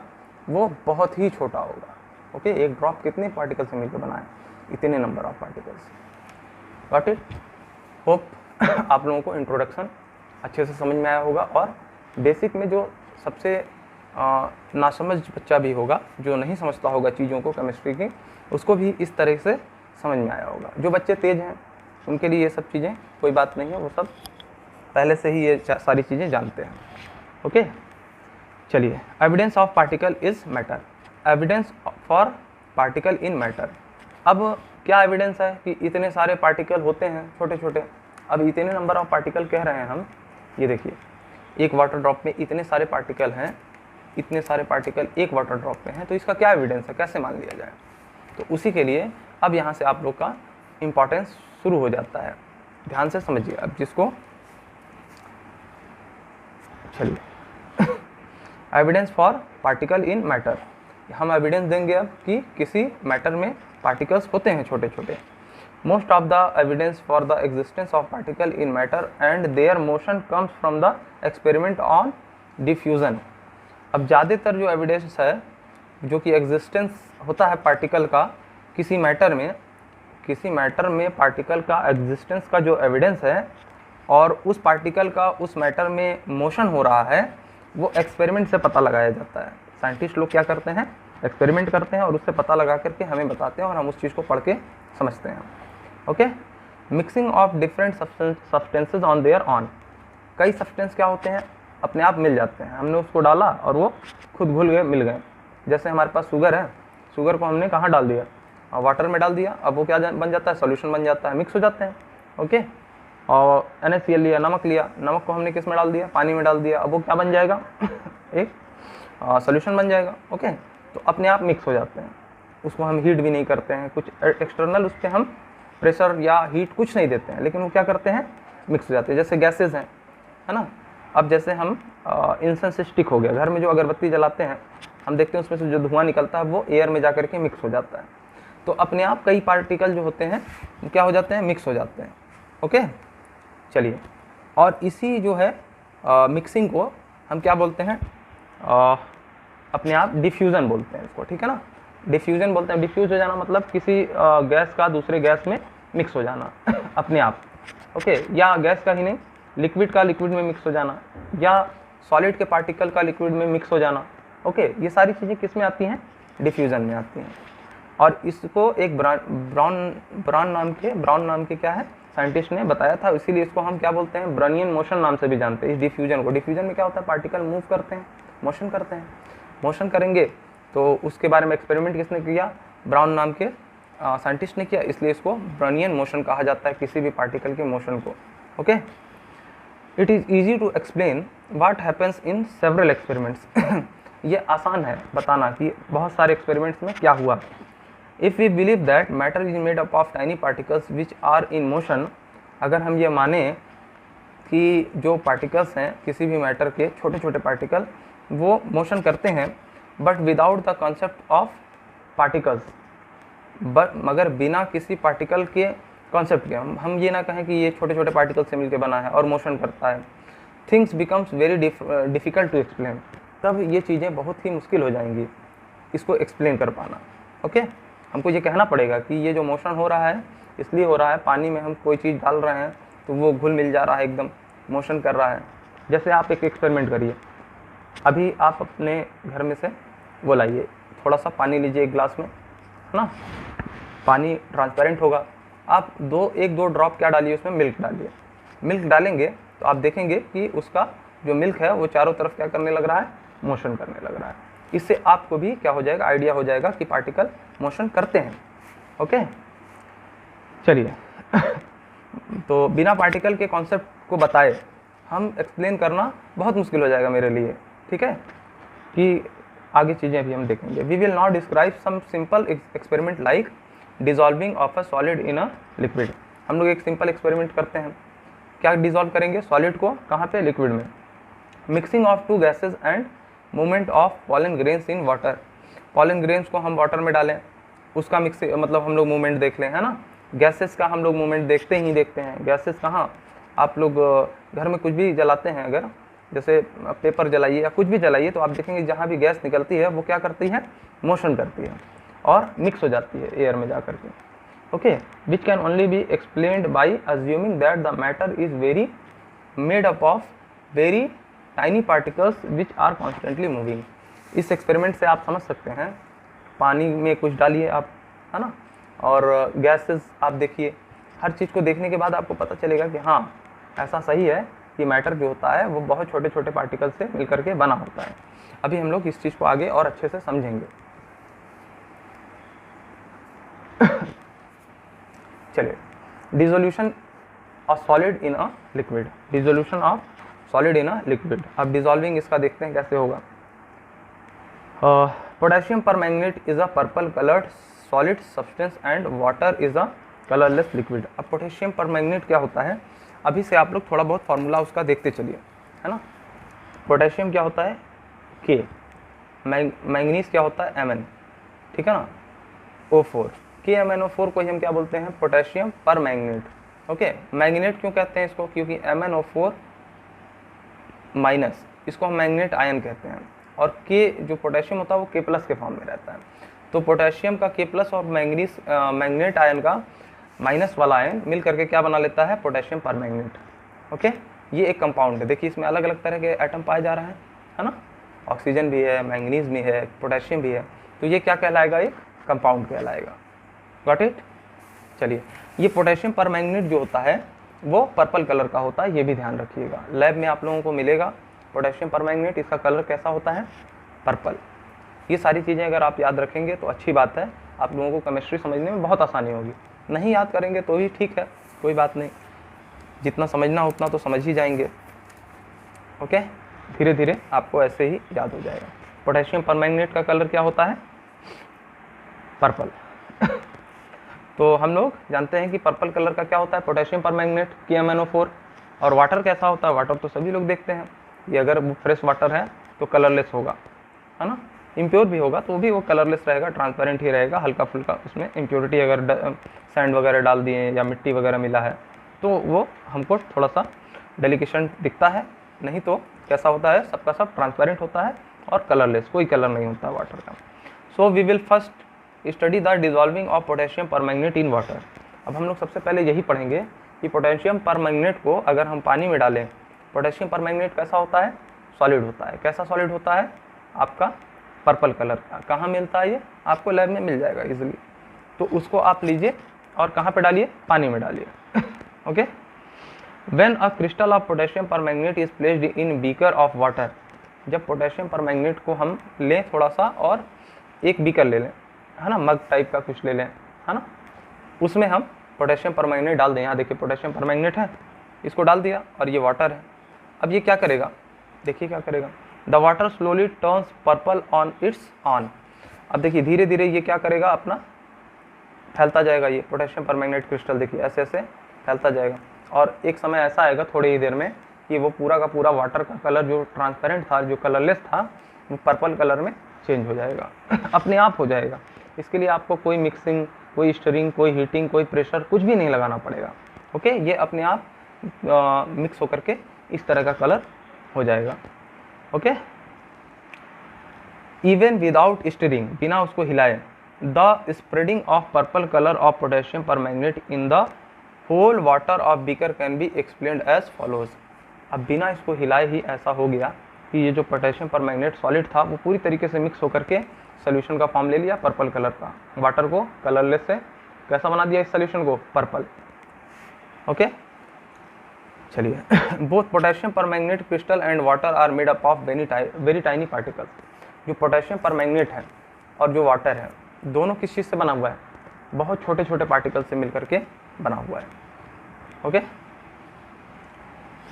वो बहुत ही छोटा होगा। ओके, एक ड्रॉप कितने पार्टिकल से मिलकर बना है? इतने number of particles. Got it? Hope आप लोगों को इंट्रोडक्शन अच्छे से समझ में आया होगा, और बेसिक में जो सबसे नासमझ बच्चा भी होगा, जो नहीं समझता होगा चीज़ों को केमिस्ट्री की, उसको भी इस तरह से समझ में आया होगा। जो बच्चे तेज हैं उनके लिए ये सब चीज़ें कोई बात नहीं है, वो सब पहले से ही ये सारी चीज़ें जानते हैं। ओके, चलिए, evidence of particle is matter. Evidence for particle in matter. अब क्या एविडेंस है कि इतने सारे पार्टिकल होते हैं छोटे छोटे। अब इतने नंबर ऑफ पार्टिकल कह रहे हैं हम, ये देखिए एक वाटर ड्रॉप में इतने सारे पार्टिकल हैं, इतने सारे पार्टिकल एक वाटर ड्रॉप में हैं, तो इसका क्या एविडेंस है, कैसे मान लिया जाए? तो उसी के लिए अब यहाँ से आप लोग का इम्पॉर्टेंस शुरू हो जाता है। ध्यान से समझिए अब जिसको, चलिए evidence for particle in matter. हम एविडेंस देंगे अब कि किसी मैटर में पार्टिकल्स होते हैं छोटे छोटे। Most of the evidence for the existence of particle in matter and there motion comes from the experiment on diffusion. अब ज़्यादातर जो एविडेंस है जो कि एग्जिस्टेंस होता है पार्टिकल का किसी मैटर में पार्टिकल का एग्जिस्टेंस का जो एविडेंस है, और उस पार्टिकल का उस मैटर में मोशन हो रहा है, वो एक्सपेरिमेंट से पता लगाया जाता है। साइंटिस्ट लोग क्या करते हैं, एक्सपेरिमेंट करते हैं और उससे पता लगा करके हमें बताते हैं और हम उस चीज़ को पढ़ के समझते हैं। Okay, mixing of different substances on their on. कई सब्सटेंस क्या होते हैं, अपने आप मिल जाते हैं, हमने उसको डाला और वो खुद घुल गए, मिल गए। जैसे हमारे पास शुगर है, शुगर को हमने कहाँ डाल दिया, वाटर में डाल दिया, अब वो क्या बन जाता है, सॉल्यूशन बन जाता है, मिक्स हो जाते हैं। ओके, और NaCl लिया, नमक लिया, नमक को हमने किस में डाल दिया, पानी में डाल दिया, अब वो क्या बन जाएगा एक सॉल्यूशन बन जाएगा। ओके, तो अपने आप मिक्स हो जाते हैं, उसको हम हीट भी नहीं करते हैं, कुछ एक्सटर्नल उस पर हम प्रेशर या हीट कुछ नहीं देते हैं, लेकिन वो क्या करते हैं, मिक्स हो जाते हैं। जैसे गैसेज हैं, है ना। अब जैसे हम इंसेंस स्टिक हो गया, घर में जो अगरबत्ती जलाते हैं, हम देखते हैं उसमें से जो धुआं निकलता है वो एयर में जा करके मिक्स हो जाता है। तो अपने आप कई पार्टिकल जो होते हैं क्या हो जाते हैं, मिक्स हो जाते हैं। ओके, चलिए, और इसी जो है मिक्सिंग को हम क्या बोलते हैं, अपने आप डिफ्यूज़न बोलते हैं इसको, ठीक है ना। डिफ्यूज़न बोलते हैं, डिफ्यूज़ हो जाना मतलब किसी गैस का दूसरे गैस में मिक्स हो जाना अपने आप। ओके, या गैस का ही नहीं, लिक्विड का लिक्विड में मिक्स हो जाना, या सॉलिड के पार्टिकल का लिक्विड में मिक्स हो जाना। ओके, ये सारी चीज़ें किस में आती हैं, डिफ्यूज़न में आती हैं। और इसको एक ब्राउन नाम के क्या है, साइंटिस्ट ने बताया था, इसीलिए इसको हम क्या बोलते हैं, ब्राउनियन मोशन नाम से भी जानते हैं इस डिफ्यूजन को। डिफ्यूजन में क्या होता है, पार्टिकल मूव करते हैं, मोशन करते हैं, मोशन करेंगे, तो उसके बारे में एक्सपेरिमेंट किसने किया, ब्राउन नाम के साइंटिस्ट ने किया, इसलिए इसको ब्राउनियन मोशन कहा जाता है किसी भी पार्टिकल के मोशन को। Okay, it is easy to explain what happens in several experiments. ये आसान है बताना कि बहुत सारे एक्सपेरिमेंट्स में क्या हुआ। If we believe that matter is made up of tiny particles which are in motion, अगर हम ये माने कि जो पार्टिकल्स हैं किसी भी मैटर के छोटे छोटे पार्टिकल वो मोशन करते हैं, but without the concept of particles, but मगर बिना किसी पार्टिकल के कॉन्सेप्ट के, हम ये ना कहें कि ये छोटे छोटे पार्टिकल से मिलकर बना है और मोशन करता है, things becomes very difficult to explain. तब ये चीज़ें बहुत ही मुश्किल हो जाएंगी इसको एक्सप्लेन कर पाना। ओके, हमको ये कहना पड़ेगा कि ये जो मोशन हो रहा है इसलिए हो रहा है, पानी में हम कोई चीज़ डाल रहे हैं तो वो घुल मिल जा रहा है, एकदम मोशन कर रहा है। जैसे आप एक एक्सपेरिमेंट करिए, अभी आप अपने घर में से वो लाइए, थोड़ा सा पानी लीजिए एक गिलास में, है ना, पानी ट्रांसपेरेंट होगा, आप एक दो ड्रॉप क्या डालिए उसमें, मिल्क डालिए। मिल्क डालेंगे तो आप देखेंगे कि उसका जो मिल्क है वो चारों तरफ क्या करने लग रहा है, मोशन करने लग रहा है। इससे आपको भी क्या हो जाएगा, आइडिया हो जाएगा कि पार्टिकल मोशन करते हैं। ओके, चलिए तो बिना पार्टिकल के कॉन्सेप्ट को बताए हम एक्सप्लेन करना बहुत मुश्किल हो जाएगा मेरे लिए, ठीक है, कि आगे चीज़ें भी हम देखेंगे। We will not describe some simple experiment like dissolving of a solid in a liquid. हम लोग एक सिंपल एक्सपेरिमेंट करते हैं, क्या डिजॉल्व करेंगे सॉलिड को, कहाँ पे, लिक्विड में। Mixing of to gases and movement of pollen grains in water. Pollen grains को हम वाटर में डालें, उसका मिक्स मतलब हम लोग मूवमेंट देख लें, है ना। गैसेस का हम लोग मूवमेंट देखते हैं। गैसेस कहाँ, आप लोग घर में कुछ भी जलाते हैं अगर, जैसे पेपर जलाइए या कुछ भी जलाइए तो आप देखेंगे जहाँ भी गैस निकलती है वो क्या करती है, मोशन करती है और मिक्स हो जाती है एयर में जा करके। Okay, which can only be explained by assuming that the matter is very made up of very tiny particles which are constantly moving. इस एक्सपेरिमेंट से आप समझ सकते हैं, पानी में कुछ डालिए आप, है ना, और गैसेस आप देखिए, हर चीज़ को देखने के बाद आपको पता चलेगा कि हाँ ऐसा सही है कि मैटर जो होता है वो बहुत छोटे छोटे पार्टिकल से मिलकर के बना होता है। अभी हम लोग इस चीज़ को आगे और अच्छे से समझेंगे। चलिए, dissolution of solid in a liquid, dissolution of solid in a liquid. अब डिसॉल्विंग इसका देखते हैं कैसे होगा। Potassium permanganate is a purple coloured solid substance and water is a colourless liquid. अब पोटेशियम परमैंगनेट क्या होता है, अभी से आप लोग थोड़ा बहुत फार्मूला उसका देखते चलिए, है ना। पोटेशियम क्या होता है, के, मैंगनीज क्या होता है, Mn, ठीक है ना, O4, KMnO4 को ही हम क्या बोलते हैं, पोटेशियम परमैंगनेट। ओके, मैग्नेट क्यों कहते हैं इसको, क्योंकि MnO4 माइनस, इसको हम मैग्नेट आयन कहते हैं, और के जो पोटेशियम होता है वो K+ के फॉर्म में रहता है। तो पोटेशियम का K+ और मैंगनीज मैग्नेट आयन का माइनस वाला आयन मिल करके क्या बना लेता है, पोटेशियम परमैंगनेट। ओके, ये एक कंपाउंड है। देखिए इसमें अलग अलग तरह के एटम पाए जा रहे हैं, है ना, ऑक्सीजन भी है, मैंगनीज भी है, पोटेशियम भी है, तो ये क्या कहलाएगा, एक कंपाउंड कहलाएगा। Got it. चलिए, ये पोटेशियम परमैंगनेट जो होता है वो पर्पल कलर का होता है, ये भी ध्यान रखिएगा। लैब में आप लोगों को मिलेगा पोटेशियम परमैंगनेट, इसका कलर कैसा होता है, पर्पल। ये सारी चीज़ें अगर आप याद रखेंगे तो अच्छी बात है, आप लोगों को केमिस्ट्री समझने में बहुत आसानी होगी। नहीं याद करेंगे तो ही ठीक है, कोई बात नहीं, जितना समझना उतना तो समझ ही जाएंगे। ओके, धीरे धीरे आपको ऐसे ही याद हो जाएगा। पोटेशियम परमैंगनेट का कलर क्या होता है, पर्पल। तो हम लोग जानते हैं कि पर्पल कलर का क्या होता है, पोटेशियम परमैंगनेट, KMnO4। और वाटर कैसा होता है, वाटर तो सभी लोग देखते हैं, ये अगर फ्रेश वाटर है तो कलरलेस होगा, है ना, इम्प्योर भी होगा तो भी वो कलरलेस रहेगा, ट्रांसपेरेंट ही रहेगा, हल्का फुल्का उसमें इम्प्योरिटी अगर सैंड वगैरह डाल दिए या मिट्टी वगैरह मिला है तो वो हमको थोड़ा सा डेलिकेशन दिखता है, नहीं तो कैसा होता है, सबका सब ट्रांसपेरेंट होता है और कलरलेस, कोई कलर नहीं होता वाटर का। So we will first study the dissolving of potassium permanganate in water. अब हम लोग सबसे पहले यही पढ़ेंगे कि पोटेशियम परमैंगनेट को अगर हम पानी में डालें, पोटेशियम परमैंगनेट कैसा होता है, सॉलिड होता है। कैसा सॉलिड होता है, आपका पर्पल कलर का। कहाँ मिलता है ये, आपको लैब में मिल जाएगा इजीली, तो उसको आप लीजिए और कहाँ पे डालिए, पानी में डालिए। Okay, when a crystal of potassium permanganate is placed in beaker of water, जब पोटेशियम परमैंगनेट को हम लें थोड़ा सा और एक बीकर ले लें, है ना, मग टाइप का कुछ ले लें, है ना, उसमें हम पोटेशियम परमैंगनेट डाल दें। यहाँ देखिए पोटेशियम परमैंगनेट है, इसको डाल दिया और ये वाटर है। अब ये क्या करेगा, देखिए क्या करेगा, the water slowly turns purple on it's on. अब देखिए धीरे धीरे ये क्या करेगा, अपना फैलता जाएगा, ये पोटेशियम परमैंगनेट क्रिस्टल देखिए ऐसे ऐसे फैलता जाएगा, और एक समय ऐसा आएगा थोड़ी ही देर में कि वो पूरा का पूरा वाटर का कलर जो ट्रांसपेरेंट था, जो कलरलेस था, वो पर्पल कलर में चेंज हो जाएगा। अपने आप हो जाएगा। इसके लिए आपको कोई मिक्सिंग, कोई स्टरिंग, कोई हीटिंग, कोई प्रेशर, कुछ भी नहीं लगाना पड़ेगा। ओके, ये अपने आप मिक्स होकर के इस तरह का कलर हो जाएगा। ओके, इवन विदाउट स्टरिंग, बिना उसको हिलाए, the spreading of purple colour of potassium permanganate in the whole water of beaker can be explained as follows. अब बिना इसको हिलाए ही ऐसा हो गया कि ये जो पोटेशियम परमैंगनेट सॉलिड था वो पूरी तरीके से मिक्स होकर के सोल्यूशन का फॉर्म ले लिया पर्पल कलर का। वाटर को कलरलेस से कैसा बना दिया, इस सोल्यूशन को पर्पल। ओके, चलिए, both potassium permanganate crystal and water are made up of very tiny particles. जो पोटेशियम परमैंगनेट है और जो वाटर है, दोनों किस चीज़ से बना हुआ है, बहुत छोटे छोटे पार्टिकल से मिलकर के बना हुआ है। ओके,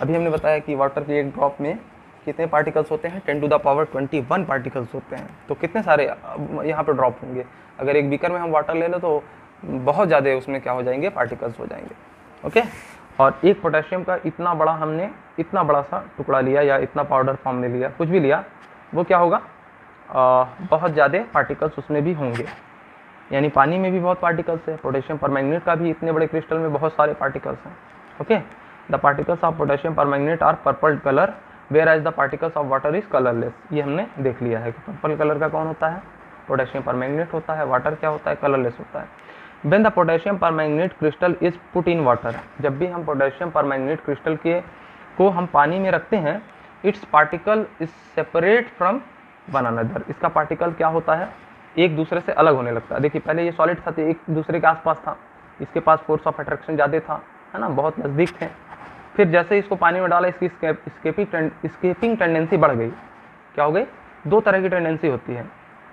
अभी हमने बताया कि वाटर की एक ड्रॉप में कितने पार्टिकल्स होते हैं, 10 to the power 21 पार्टिकल्स होते हैं। तो कितने सारे यहाँ पर ड्रॉप होंगे, अगर एक बीकर में हम वाटर ले लें तो बहुत ज़्यादा उसमें क्या हो जाएंगे, पार्टिकल्स हो जाएंगे। ओके, और एक पोटेशियम का इतना बड़ा हमने इतना बड़ा सा टुकड़ा लिया या इतना पाउडर फॉर्म में लिया, कुछ भी लिया, वो क्या होगा, बहुत ज़्यादा पार्टिकल्स उसमें भी होंगे। यानी पानी में भी बहुत पार्टिकल्स है, पोटेशियम परमैंगनेट का भी इतने बड़े क्रिस्टल में बहुत सारे पार्टिकल्स हैं। Okay, the particles of potassium permanganate are purple colour whereas the particles of water is colourless. ये हमने देख लिया है कि पर्पल कलर का कौन होता है, पोटेशियम परमैंगनेट होता है। वाटर क्या होता है, कलरलेस होता है। When the potassium permanganate crystal is put in water, जब भी हम पोटेशियम परमैंगनेट क्रिस्टल को हम पानी में रखते हैं, it's particle is separate from one another, इसका पार्टिकल क्या होता है, एक दूसरे से अलग होने लगता है। देखिए पहले ये सॉलिड था तो एक दूसरे के आसपास था, इसके पास फोर्स ऑफ अट्रैक्शन ज़्यादा था, है ना, बहुत नज़दीक थे। फिर जैसे इसको पानी में डाला, इसकी स्केपिंग टेंडेंसी बढ़ गई। क्या हो गई, दो तरह की टेंडेंसी होती है,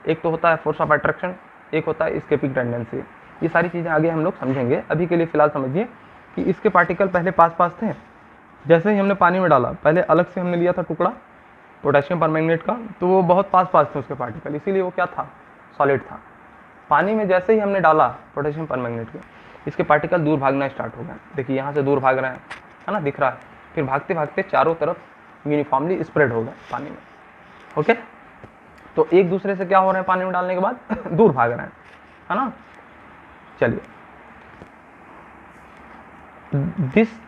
एक तो होता है फोर्स ऑफ अट्रैक्शन, एक होता है स्केपिंग टेंडेंसी। ये सारी चीज़ें आगे हम लोग समझेंगे। अभी के लिए फ़िलहाल समझिए कि इसके पार्टिकल पहले पास पास थे, जैसे ही हमने पानी में डाला, पहले अलग से हमने लिया था टुकड़ा पोटेशियम परमैंगनेट का, तो वो बहुत पास पास थे उसके पार्टिकल, इसीलिए वो क्या था, सॉलिड था। पानी में जैसे ही हमने डाला पोटेशियम परमैंगनेट के, इसके पार्टिकल दूर भागना स्टार्ट हो गए। देखिए यहाँ से दूर भाग रहे हैं, है ना, दिख रहा है। फिर भागते भागते चारों तरफ यूनिफॉर्मली स्प्रेड हो गए पानी में। ओके, तो एक दूसरे से क्या हो रहे हैं पानी में डालने के बाद दूर भाग रहे हैं, है ना। चलिए,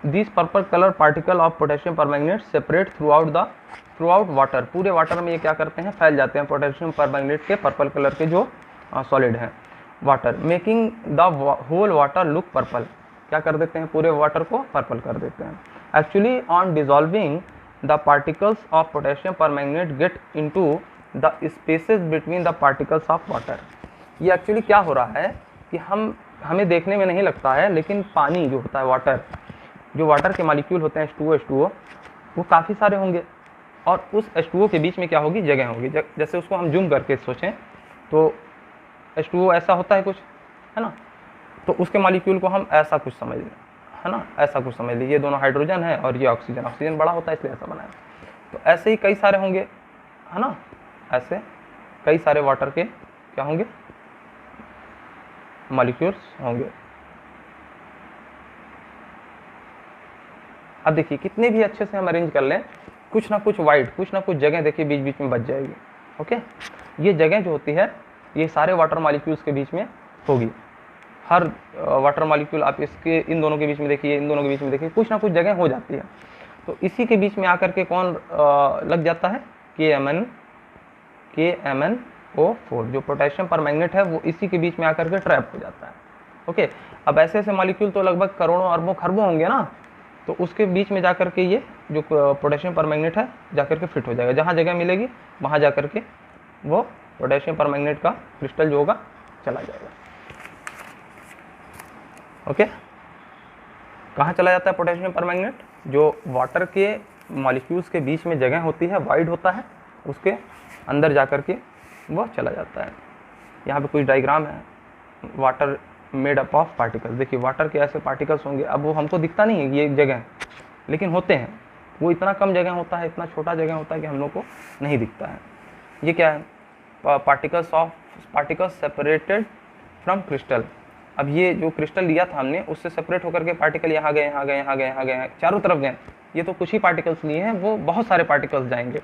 this purple colour particle of potassium permanganate separate throughout water, पूरे वाटर में ये क्या करते हैं, फैल जाते हैं पोटेशियम परमैंगनेट के पर्पल कलर के जो सॉलिड हैं water, making the whole water look purple, क्या कर देते हैं, पूरे वाटर को पर्पल कर देते हैं। Actually on dissolving the particles of potassium permanganate get into the spaces between the particles of water. ये एक्चुअली क्या हो रहा है कि हमें देखने में नहीं लगता है, लेकिन पानी जो होता है, वाटर, जो वाटर के मॉलिक्यूल होते हैं H2O, वो काफ़ी सारे होंगे, और उस H2O के बीच में क्या होगी, जगह होगी। जैसे उसको हम जूम करके सोचें तो H2O ऐसा होता है कुछ, है ना, तो उसके मॉलिक्यूल को हम ऐसा कुछ समझ लें, है ना, ऐसा कुछ समझ लीजिए, ये दोनों हाइड्रोजन है और ये ऑक्सीजन, ऑक्सीजन बड़ा होता है इसलिए ऐसा बनाया। तो ऐसे ही कई सारे होंगे, है ना, ऐसे कई सारे वाटर के क्या होंगे, मॉलिक्यूल्स होंगे। अब देखिए कितने भी अच्छे से हम अरेंज कर लें, कुछ ना कुछ वाइड, कुछ ना कुछ जगह देखिए बीच बीच में बच जाएगी। ओके, ये जगह जो होती है ये सारे वाटर मॉलिक्यूल्स के बीच में होगी। हर वाटर मॉलिक्यूल आप इसके इन दोनों के बीच में देखिए, इन दोनों के बीच में देखिए, कुछ ना कुछ जगह हो जाती है। तो इसी के बीच में आकर के कौन लग जाता है, KMnO4, जो पोटेशियम परमैंगनेट है वो इसी के बीच में आकर के ट्रैप हो जाता है। ओके, अब ऐसे ऐसे मॉलिक्यूल तो लगभग करोड़ों अरबों खरबों होंगे ना, तो उसके बीच में जाकर के ये जो पोटेशियम परमैंगनेट है जाकर के फिट हो जाएगा। जहाँ जगह मिलेगी वहाँ जाकर के वो पोटेशियम परमैंगनेट का क्रिस्टल जो होगा चला जाएगा। ओके, कहाँ चला जाता है पोटेशियम परमैंगनेट, जो वाटर के मॉलिक्यूल्स के बीच में जगह होती है, वाइड होता है, उसके अंदर जाकर के वो चला जाता है। यहाँ पे कोई डायग्राम है, water made up of particles. देखिए वाटर के ऐसे पार्टिकल्स होंगे, अब वो हमको दिखता नहीं है ये एक जगह, लेकिन होते हैं। वो इतना कम जगह होता है, इतना छोटा जगह होता है कि हम लोग को नहीं दिखता है। ये क्या है, पार्टिकल्स सेपरेटेड फ्रॉम क्रिस्टल। अब ये जो क्रिस्टल लिया था हमने, उससे सेपरेट होकर के पार्टिकल यहाँ गए, यहाँ गए, यहाँ गए, यहाँ गए, चारों तरफ गए। ये तो कुछ ही पार्टिकल्स लिए हैं, वो बहुत सारे पार्टिकल्स जाएंगे।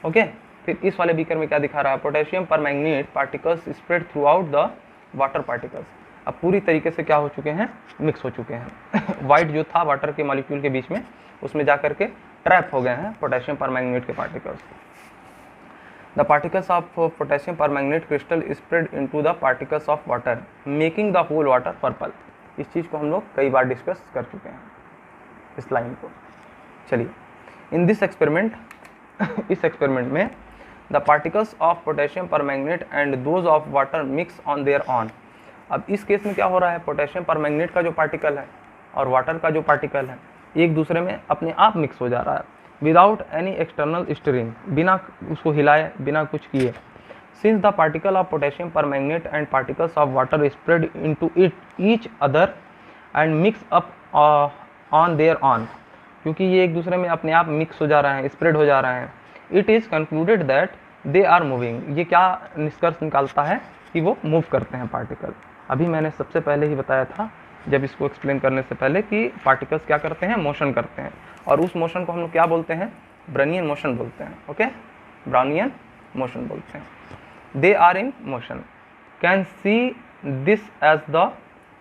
ओके, फिर इस वाले बीकर में क्या दिखा रहा है, potassium permanganate particles spread through out the water particles. अब पूरी तरीके से क्या हो चुके हैं, मिक्स हो चुके हैं। वाइट जो था वाटर के मॉलिक्यूल के बीच में, उसमें जाकर के ट्रैप हो गए हैं पोटेशियम परमैंगनेट के particles. The particles of potassium permanganate crystal spread into the particles of water, making the whole water purple. इस चीज़ को हम लोग कई बार डिस्कस कर चुके हैं, इस लाइन को। चलिए, इन दिस एक्सपेरिमेंट इस एक्सपेरिमेंट में the particles of potassium permanganate and those of water mix on their on. अब इस केस में क्या हो रहा है, पोटेशियम परमैंगनेट का जो पार्टिकल है और वाटर का जो पार्टिकल है एक दूसरे में अपने आप मिक्स हो जा रहा है, विदाउट एनी एक्सटर्नल स्टीयरिंग, बिना उसको हिलाए, बिना कुछ किए। Since the particle of potassium permanganate and particles of water spread into each other and mix up on their on, क्योंकि ये एक दूसरे में अपने आप मिक्स हो जा रहे हैं, स्प्रेड हो जा रहे हैं। It is concluded that they are moving. ये क्या निष्कर्ष निकालता है कि वो मूव करते हैं पार्टिकल। अभी मैंने सबसे पहले ही बताया था, जब इसको एक्सप्लेन करने से पहले, कि पार्टिकल्स क्या करते हैं, मोशन करते हैं, और उस मोशन को हम लोग क्या बोलते हैं, ब्राउनियन मोशन बोलते हैं। ओके, ब्राउनियन मोशन बोलते हैं। They are in motion, can see this as the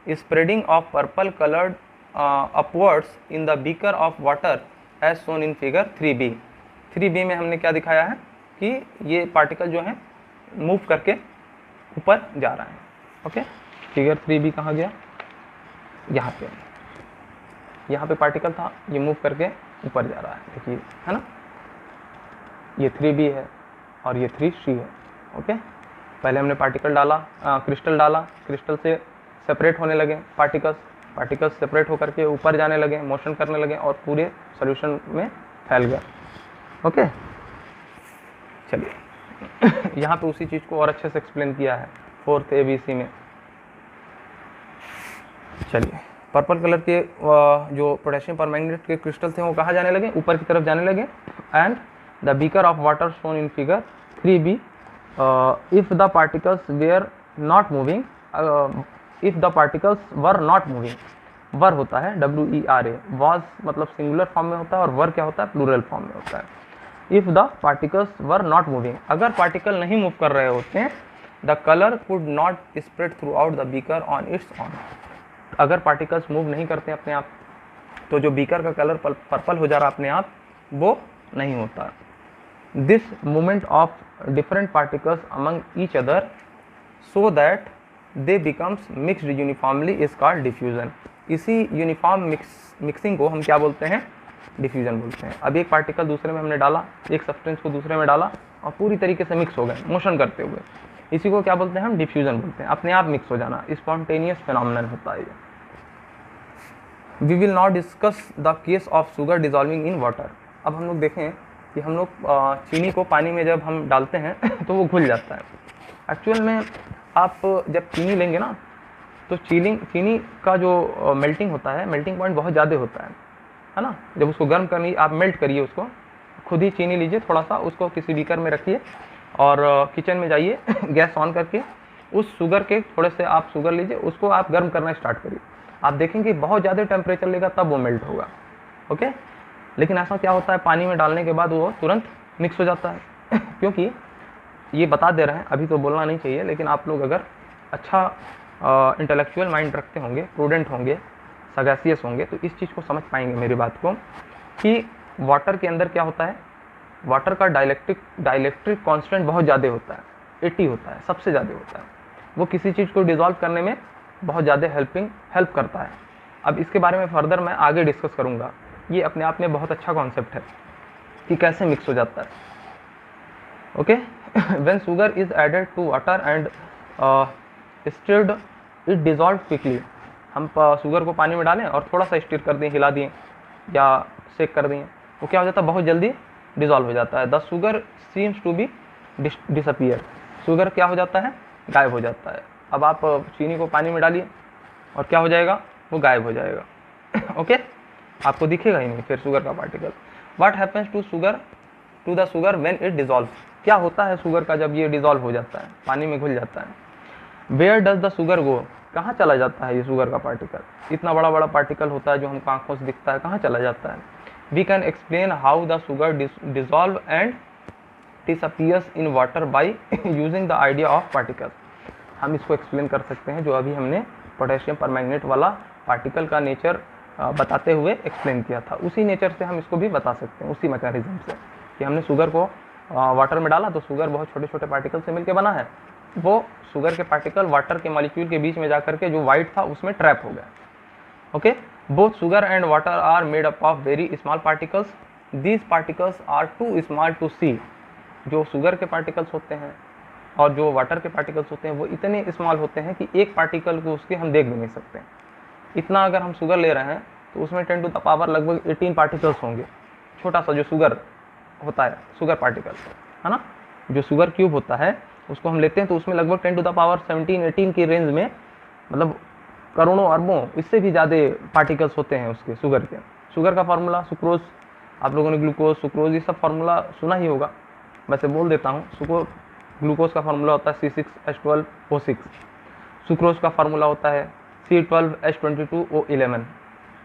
spreading of purple coloured upwards in the beaker of water as shown in figure 3b। 3b में हमने क्या दिखाया है कि ये पार्टिकल जो है मूव करके ऊपर जा रहा है। ओके, फिगर 3b कहाँ गया, यहाँ पे पार्टिकल था, ये मूव करके ऊपर जा रहा है, देखिए, है ना। ये 3b है और ये 3c है। ओके, पहले हमने पार्टिकल डाला, क्रिस्टल डाला, क्रिस्टल से सेपरेट होने लगे पार्टिकल्स सेपरेट होकर के ऊपर जाने लगे, मोशन करने लगे और पूरे सॉल्यूशन में फैल गया। ओके, चलिए यहाँ पे उसी चीज़ को और अच्छे से एक्सप्लेन किया है 4th ABC में। चलिए, पर्पल कलर के जो पोटेशियम परमैंगनेट के क्रिस्टल थे वो कहाँ जाने लगे, ऊपर की तरफ जाने लगे। And the beaker of water shown in figure 3b, if the particles were not moving, if the particles were not moving, वर होता है WERA, was मतलब सिंगुलर फॉर्म में होता है और वर क्या होता है, प्लूरल फॉर्म में होता है। if the particles were not moving, अगर पार्टिकल नहीं मूव कर रहे होते हैं, the color could not spread throughout the beaker on its own, अगर पार्टिकल्स मूव नहीं करते अपने आप तो जो बीकर का कलर पर्पल हो जा रहा अपने आप वो नहीं होता। This movement of different particles among each other so that they becomes mixed uniformly is called diffusion. इसी यूनिफॉर्म मिक्सिंग को हम क्या बोलते हैं, डिफ्यूजन बोलते हैं। अब एक पार्टिकल दूसरे में हमने डाला, एक सब्सटेंस को दूसरे में डाला और पूरी तरीके से मिक्स हो गए मोशन करते हुए, इसी को क्या बोलते हैं हम, डिफ्यूजन बोलते हैं। अपने आप मिक्स हो जाना, स्पॉन्टेनियस फिनोमेनन होता है। We will not discuss the case of sugar dissolving in water. अब हम लोग देखें कि हम लोग चीनी को पानी में जब हम डालते हैं तो वो घुल जाता है। एक्चुअल में आप जब चीनी लेंगे ना तो चीनी का जो मेल्टिंग होता है, मेल्टिंग पॉइंट बहुत ज़्यादा होता है ना। जब उसको गर्म करनी, आप मेल्ट करिए उसको, खुद ही चीनी लीजिए, थोड़ा सा उसको किसी बीकर में रखिए और किचन में जाइए गैस ऑन करके उस शुगर के थोड़े से आप शुगर लीजिए, उसको आप गर्म करना स्टार्ट करिए। आप देखेंगे बहुत ज़्यादा टेम्परेचर लेगा तब वो मेल्ट होगा। ओके, लेकिन ऐसा क्या होता है, पानी में डालने के बाद वो तुरंत मिक्स हो जाता है क्योंकि ये बता दे रहे हैं, अभी तो बोलना नहीं चाहिए, लेकिन आप लोग अगर अच्छा इंटेलेक्चुअल माइंड रखते होंगे, प्रूडेंट होंगे, सगासियस होंगे तो इस चीज़ को समझ पाएंगे मेरी बात को कि वाटर के अंदर क्या होता है, वाटर का डाइलेक्ट्रिक कांस्टेंट बहुत ज़्यादा होता है, 80 होता है, सबसे ज़्यादा होता है। वो किसी चीज़ को डिज़ोल्व करने में बहुत ज़्यादा हेल्प करता है। अब इसके बारे में फर्दर मैं आगे डिस्कस करूँगा। ये अपने आप में बहुत अच्छा कॉन्सेप्ट है कि कैसे मिक्स हो जाता है। Okay, when sugar is added to water and stirred it dissolve quickly. हम शुगर को पानी में डालें और थोड़ा सा स्टिर कर दें, हिला दिए या शेक कर दिए, वो क्या हो जाता है, बहुत जल्दी डिजॉल्व हो जाता है। The sugar seems to be disappear, sugar क्या हो जाता है, गायब हो जाता है। अब आप चीनी को पानी में डालिए और क्या हो जाएगा, वो गायब हो जाएगा। ओके, आपको दिखेगा ही नहीं फिर शुगर का particle. What happens to the sugar when it dissolve, क्या होता है शुगर का जब ये डिजॉल्व हो जाता है, पानी में घुल जाता है। वेयर डज द शुगर गो, कहाँ चला जाता है ये शुगर का पार्टिकल, इतना बड़ा बड़ा पार्टिकल होता है जो हमको आंखों से दिखता है, कहाँ चला जाता है। We can explain how the sugar dissolve and disappears in water by using the idea of particle. हम इसको एक्सप्लेन कर सकते हैं जो अभी हमने पोटेशियम परमैंगनेट वाला पार्टिकल का नेचर बताते हुए एक्सप्लेन किया था, उसी नेचर से हम इसको भी बता सकते हैं, उसी मैकेनिज्म से कि हमने शुगर को वाटर में डाला तो शुगर बहुत छोटे छोटे पार्टिकल से मिलकर बना है। वो शुगर के पार्टिकल वाटर के मॉलिक्यूल के बीच में जाकर के जो वाइट था उसमें ट्रैप हो गया। Okay, both sugar and water are made up of very small particles, these particles are too small to see. जो शुगर के पार्टिकल्स होते हैं और जो वाटर के पार्टिकल्स होते हैं वो इतने स्मॉल होते हैं कि एक पार्टिकल को उसके हम देख भी नहीं सकते। इतना अगर हम शुगर ले रहे हैं तो उसमें 10 टू द पावर लगभग 18 पार्टिकल्स होंगे। छोटा सा जो शुगर होता है, शुगर पार्टिकल है ना, जो शुगर क्यूब होता है उसको हम लेते हैं तो उसमें लगभग 10 टू द पावर 17-18 की रेंज में, मतलब करोड़ों अरबों इससे भी ज़्यादा पार्टिकल्स होते हैं उसके शुगर के। शुगर का फार्मूला सुक्रोज, आप लोगों ने ग्लूकोज, सुक्रोज ये सब फार्मूला सुना ही होगा, वैसे बोल देता हूँ। ग्लूकोज का फार्मूला होता है C6H12O6, सुक्रोज का फार्मूला होता है C12H22O11।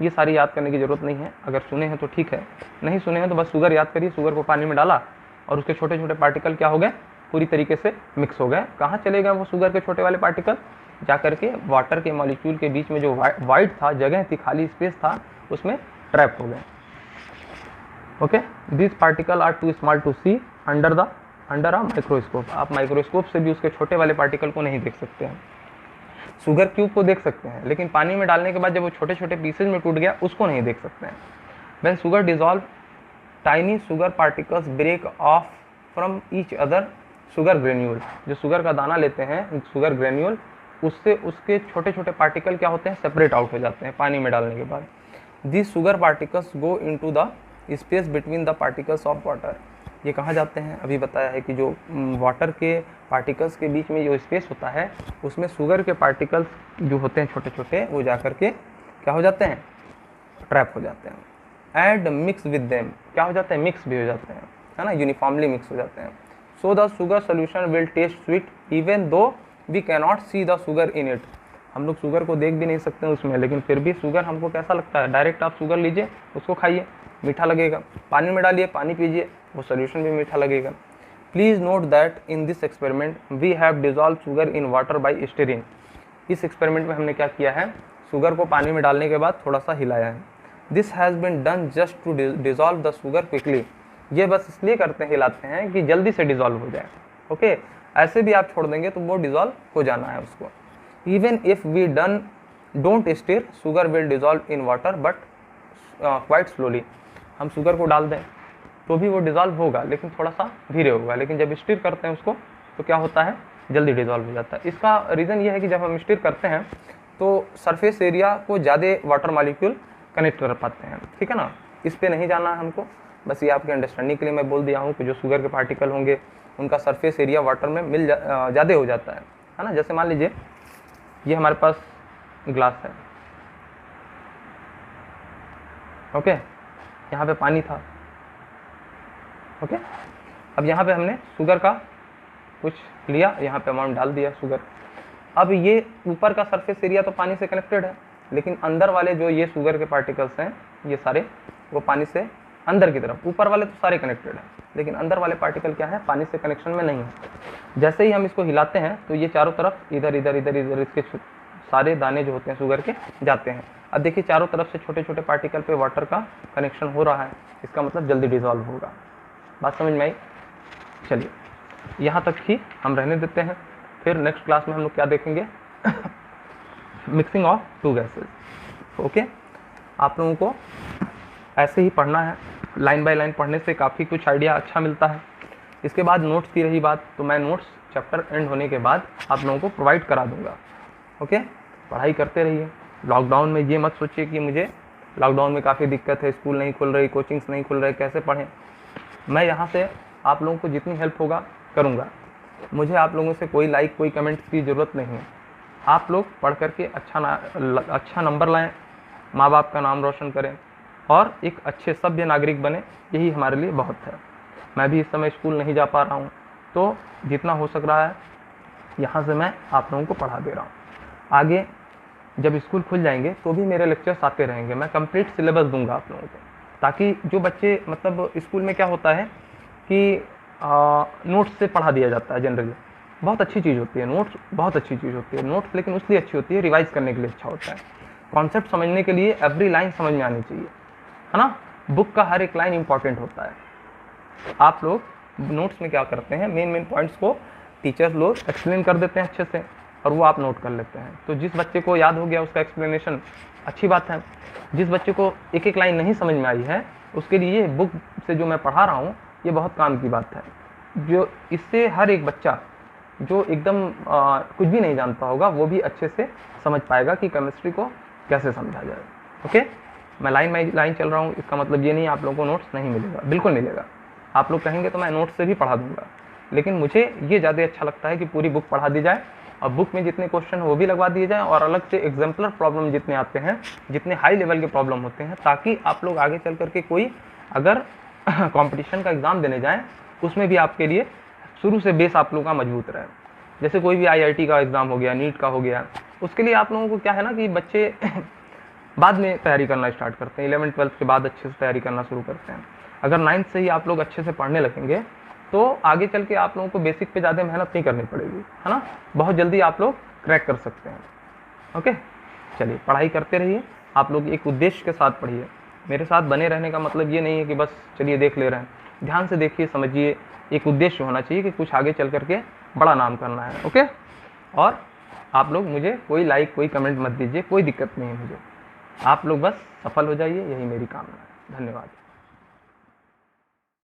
ये सारी याद करने की ज़रूरत नहीं है, अगर सुने हैं तो ठीक है, नहीं सुने हैं तो बस शुगर याद करिए। शुगर को पानी में डाला और उसके छोटे छोटे पार्टिकल क्या हो गए, पूरी तरीके से मिक्स हो गए। कहाँ चले गए वो शुगर के छोटे वाले पार्टिकल, जा करके वाटर के मॉलिक्यूल के बीच में जो वाइट था, जगह थी, खाली स्पेस था, उसमें ट्रैप हो गए। Okay, this particle are too small to see under a microscope. आप माइक्रोस्कोप से भी उसके छोटे वाले पार्टिकल को नहीं देख सकते हैं। शुगर क्यूब को देख सकते हैं, लेकिन पानी में डालने के बाद जब वो छोटे छोटे पीसेज में टूट गया उसको नहीं देख सकते हैं। When sugar dissolve tiny sugar particles break off from each other sugar granule. जो शुगर का दाना लेते हैं, शुगर ग्रेन्यूल, उससे उसके छोटे छोटे पार्टिकल क्या होते हैं, सेपरेट आउट हो जाते हैं पानी में डालने के बाद। This sugar particles go into the space between the particles of water. ये कहाँ जाते हैं, अभी बताया है कि जो वाटर के पार्टिकल्स के बीच में जो स्पेस होता है उसमें शुगर के पार्टिकल्स जो होते हैं छोटे छोटे, वो जा कर के क्या हो जाते हैं, ट्रैप हो जाते हैं। एंड मिक्स विद देम, क्या हो जाते हैं, मिक्स भी हो जाते हैं, है ना, यूनिफॉर्मली मिक्स हो जाते हैं। So the sugar solution will taste sweet even though we cannot see the sugar in it. हम लोग शुगर को देख भी नहीं सकते हैं उसमें, लेकिन फिर भी शुगर हमको कैसा लगता है, डायरेक्ट आप शुगर लीजिए उसको खाइए, मीठा लगेगा। पानी में डालिए, पानी पीजिए, वो सोल्यूशन भी मीठा लगेगा। Please note that in this experiment we have dissolve sugar in water by stirring. इस एक्सपेरिमेंट में हमने क्या किया है, शुगर को पानी में डालने के बाद थोड़ा सा हिलाया है। This has been done just to dissolve the sugar quickly. ये बस इसलिए करते हैं, हिलाते हैं कि जल्दी से डिजॉल्व हो जाए। ओके, ऐसे भी आप छोड़ देंगे तो वो डिजॉल्व हो जाना है उसको। Even if we don't stir sugar will dissolve in water but quite slowly. हम शुगर को डाल दें तो भी वो डिजॉल्व होगा, लेकिन थोड़ा सा धीरे होगा। लेकिन जब स्टीर करते हैं उसको तो क्या होता है, जल्दी डिजॉल्व हो जाता है। इसका रीज़न ये है कि जब हम स्टीर करते हैं तो सरफेस एरिया को ज़्यादा वाटर मॉलिक्यूल कनेक्ट कर पाते हैं, ठीक है ना। इस पे नहीं जाना है हमको, बस ये आपके अंडरस्टैंडिंग के लिए मैं बोल दिया हूँ कि जो शुगर के पार्टिकल होंगे उनका सरफेस एरिया वाटर में ज़्यादा हो जाता है ना। जैसे मान लीजिए ये हमारे पास ग्लास है, ओके, यहाँ पे पानी था, ओके। अब यहाँ पे हमने शुगर का कुछ लिया, यहाँ पे अमाउंट डाल दिया शुगर। अब ये ऊपर का सरफेस एरिया तो पानी से कनेक्टेड है, लेकिन अंदर वाले जो ये शुगर के पार्टिकल्स हैं ये सारे वो पानी से अंदर की तरफ, ऊपर वाले तो सारे कनेक्टेड हैं, लेकिन अंदर वाले पार्टिकल क्या है, पानी से कनेक्शन में नहीं है। जैसे ही हम इसको हिलाते हैं तो ये चारों तरफ इधर इधर इधर इधर इसके सारे दाने जो होते हैं शुगर के जाते हैं। अब देखिए चारों तरफ से छोटे छोटे पार्टिकल पे वाटर का कनेक्शन हो रहा है, इसका मतलब जल्दी डिजॉल्व होगा। बात समझ में आई? चलिए यहाँ तक ही हम रहने देते हैं, फिर नेक्स्ट क्लास में हम लोग क्या देखेंगे mixing of two gases. Okay, आप लोगों को ऐसे ही पढ़ना है, लाइन बाय लाइन पढ़ने से काफ़ी कुछ आइडिया अच्छा मिलता है। इसके बाद नोट्स की रही बात, तो मैं नोट्स चैप्टर एंड होने के बाद आप लोगों को प्रोवाइड करा दूंगा। ओके, पढ़ाई करते रहिए। लॉकडाउन में ये मत सोचिए कि मुझे लॉकडाउन में काफ़ी दिक्कत है, स्कूल नहीं खुल रही, कोचिंग्स नहीं खुल रहे, कैसे पढ़ें। मैं यहाँ से आप लोगों को जितनी हेल्प होगा करूँगा। मुझे आप लोगों से कोई लाइक कोई कमेंट की ज़रूरत नहीं है। आप लोग पढ़ करके अच्छा नंबर लाएं, माँ बाप का नाम रोशन करें और एक अच्छे सभ्य नागरिक बने, यही हमारे लिए बहुत है। मैं भी इस समय स्कूल नहीं जा पा रहा हूँ, तो जितना हो सक रहा है यहाँ से मैं आप लोगों को पढ़ा दे रहा हूँ। आगे जब स्कूल खुल जाएंगे तो भी मेरे लेक्चर्स आते रहेंगे, मैं कंप्लीट सिलेबस दूंगा आप लोगों को, ताकि जो बच्चे मतलब स्कूल में क्या होता है कि नोट्स से पढ़ा दिया जाता है जनरली। बहुत अच्छी चीज़ होती है नोट्स, बहुत अच्छी चीज़ होती है नोट्स, लेकिन उसलिए अच्छी होती है रिवाइज करने के लिए अच्छा होता है। कॉन्सेप्ट समझने के लिए एवरी लाइन समझ में आनी चाहिए, है ना। बुक का हर एक लाइन इंपॉर्टेंट होता है। आप लोग नोट्स में क्या करते हैं, मेन पॉइंट्स को टीचर्स लोग एक्सप्लेन कर देते हैं अच्छे से और वो आप नोट कर लेते हैं। तो जिस बच्चे को याद हो गया उसका एक्सप्लेनेशन, अच्छी बात है। जिस बच्चे को एक एक लाइन नहीं समझ में आई है उसके लिए बुक से जो मैं पढ़ा रहा हूँ ये बहुत काम की बात है। जो इससे हर एक बच्चा जो एकदम कुछ भी नहीं जानता होगा वो भी अच्छे से समझ पाएगा कि केमिस्ट्री को कैसे समझा जाए। ओके, मैं लाइन बाई लाइन चल रहा हूँ, इसका मतलब ये नहीं आप लोगों को नोट्स नहीं मिलेगा, बिल्कुल मिलेगा। आप लोग कहेंगे तो मैं नोट्स से भी पढ़ा दूंगा, लेकिन मुझे ये ज़्यादा अच्छा लगता है कि पूरी बुक पढ़ा दी जाए और बुक में जितने क्वेश्चन वो भी लगवा दिए जाए और अलग से एग्जाम्पलर प्रॉब्लम जितने आते हैं, जितने हाई लेवल के प्रॉब्लम होते हैं, ताकि आप लोग आगे चल करके कोई अगर कंपटीशन का एग्ज़ाम देने जाएँ उसमें भी आपके लिए शुरू से बेस आप लोगों का मजबूत रहे। जैसे कोई भी IIT का एग्ज़ाम हो गया, नीट का हो गया, उसके लिए आप लोगों को क्या है ना कि बच्चे बाद में तैयारी करना स्टार्ट करते हैं, 11th-12th के बाद अच्छे से तैयारी करना शुरू करते हैं। अगर 9th से ही आप लोग अच्छे से पढ़ने लगेंगे तो आगे चल के आप लोगों को बेसिक पे ज़्यादा मेहनत नहीं करनी पड़ेगी, है ना। बहुत जल्दी आप लोग क्रैक कर सकते हैं। ओके, चलिए पढ़ाई करते रहिए, आप लोग एक उद्देश्य के साथ पढ़िए। मेरे साथ बने रहने का मतलब ये नहीं है कि बस चलिए देख ले रहे हैं, ध्यान से देखिए, समझिए, एक उद्देश्य होना चाहिए कि कुछ आगे चल करके बड़ा नाम करना है। ओके, और आप लोग मुझे कोई लाइक कोई कमेंट मत दीजिए, कोई दिक्कत नहीं है मुझे, आप लोग बस सफल हो जाइए, यही मेरी कामना है। धन्यवाद।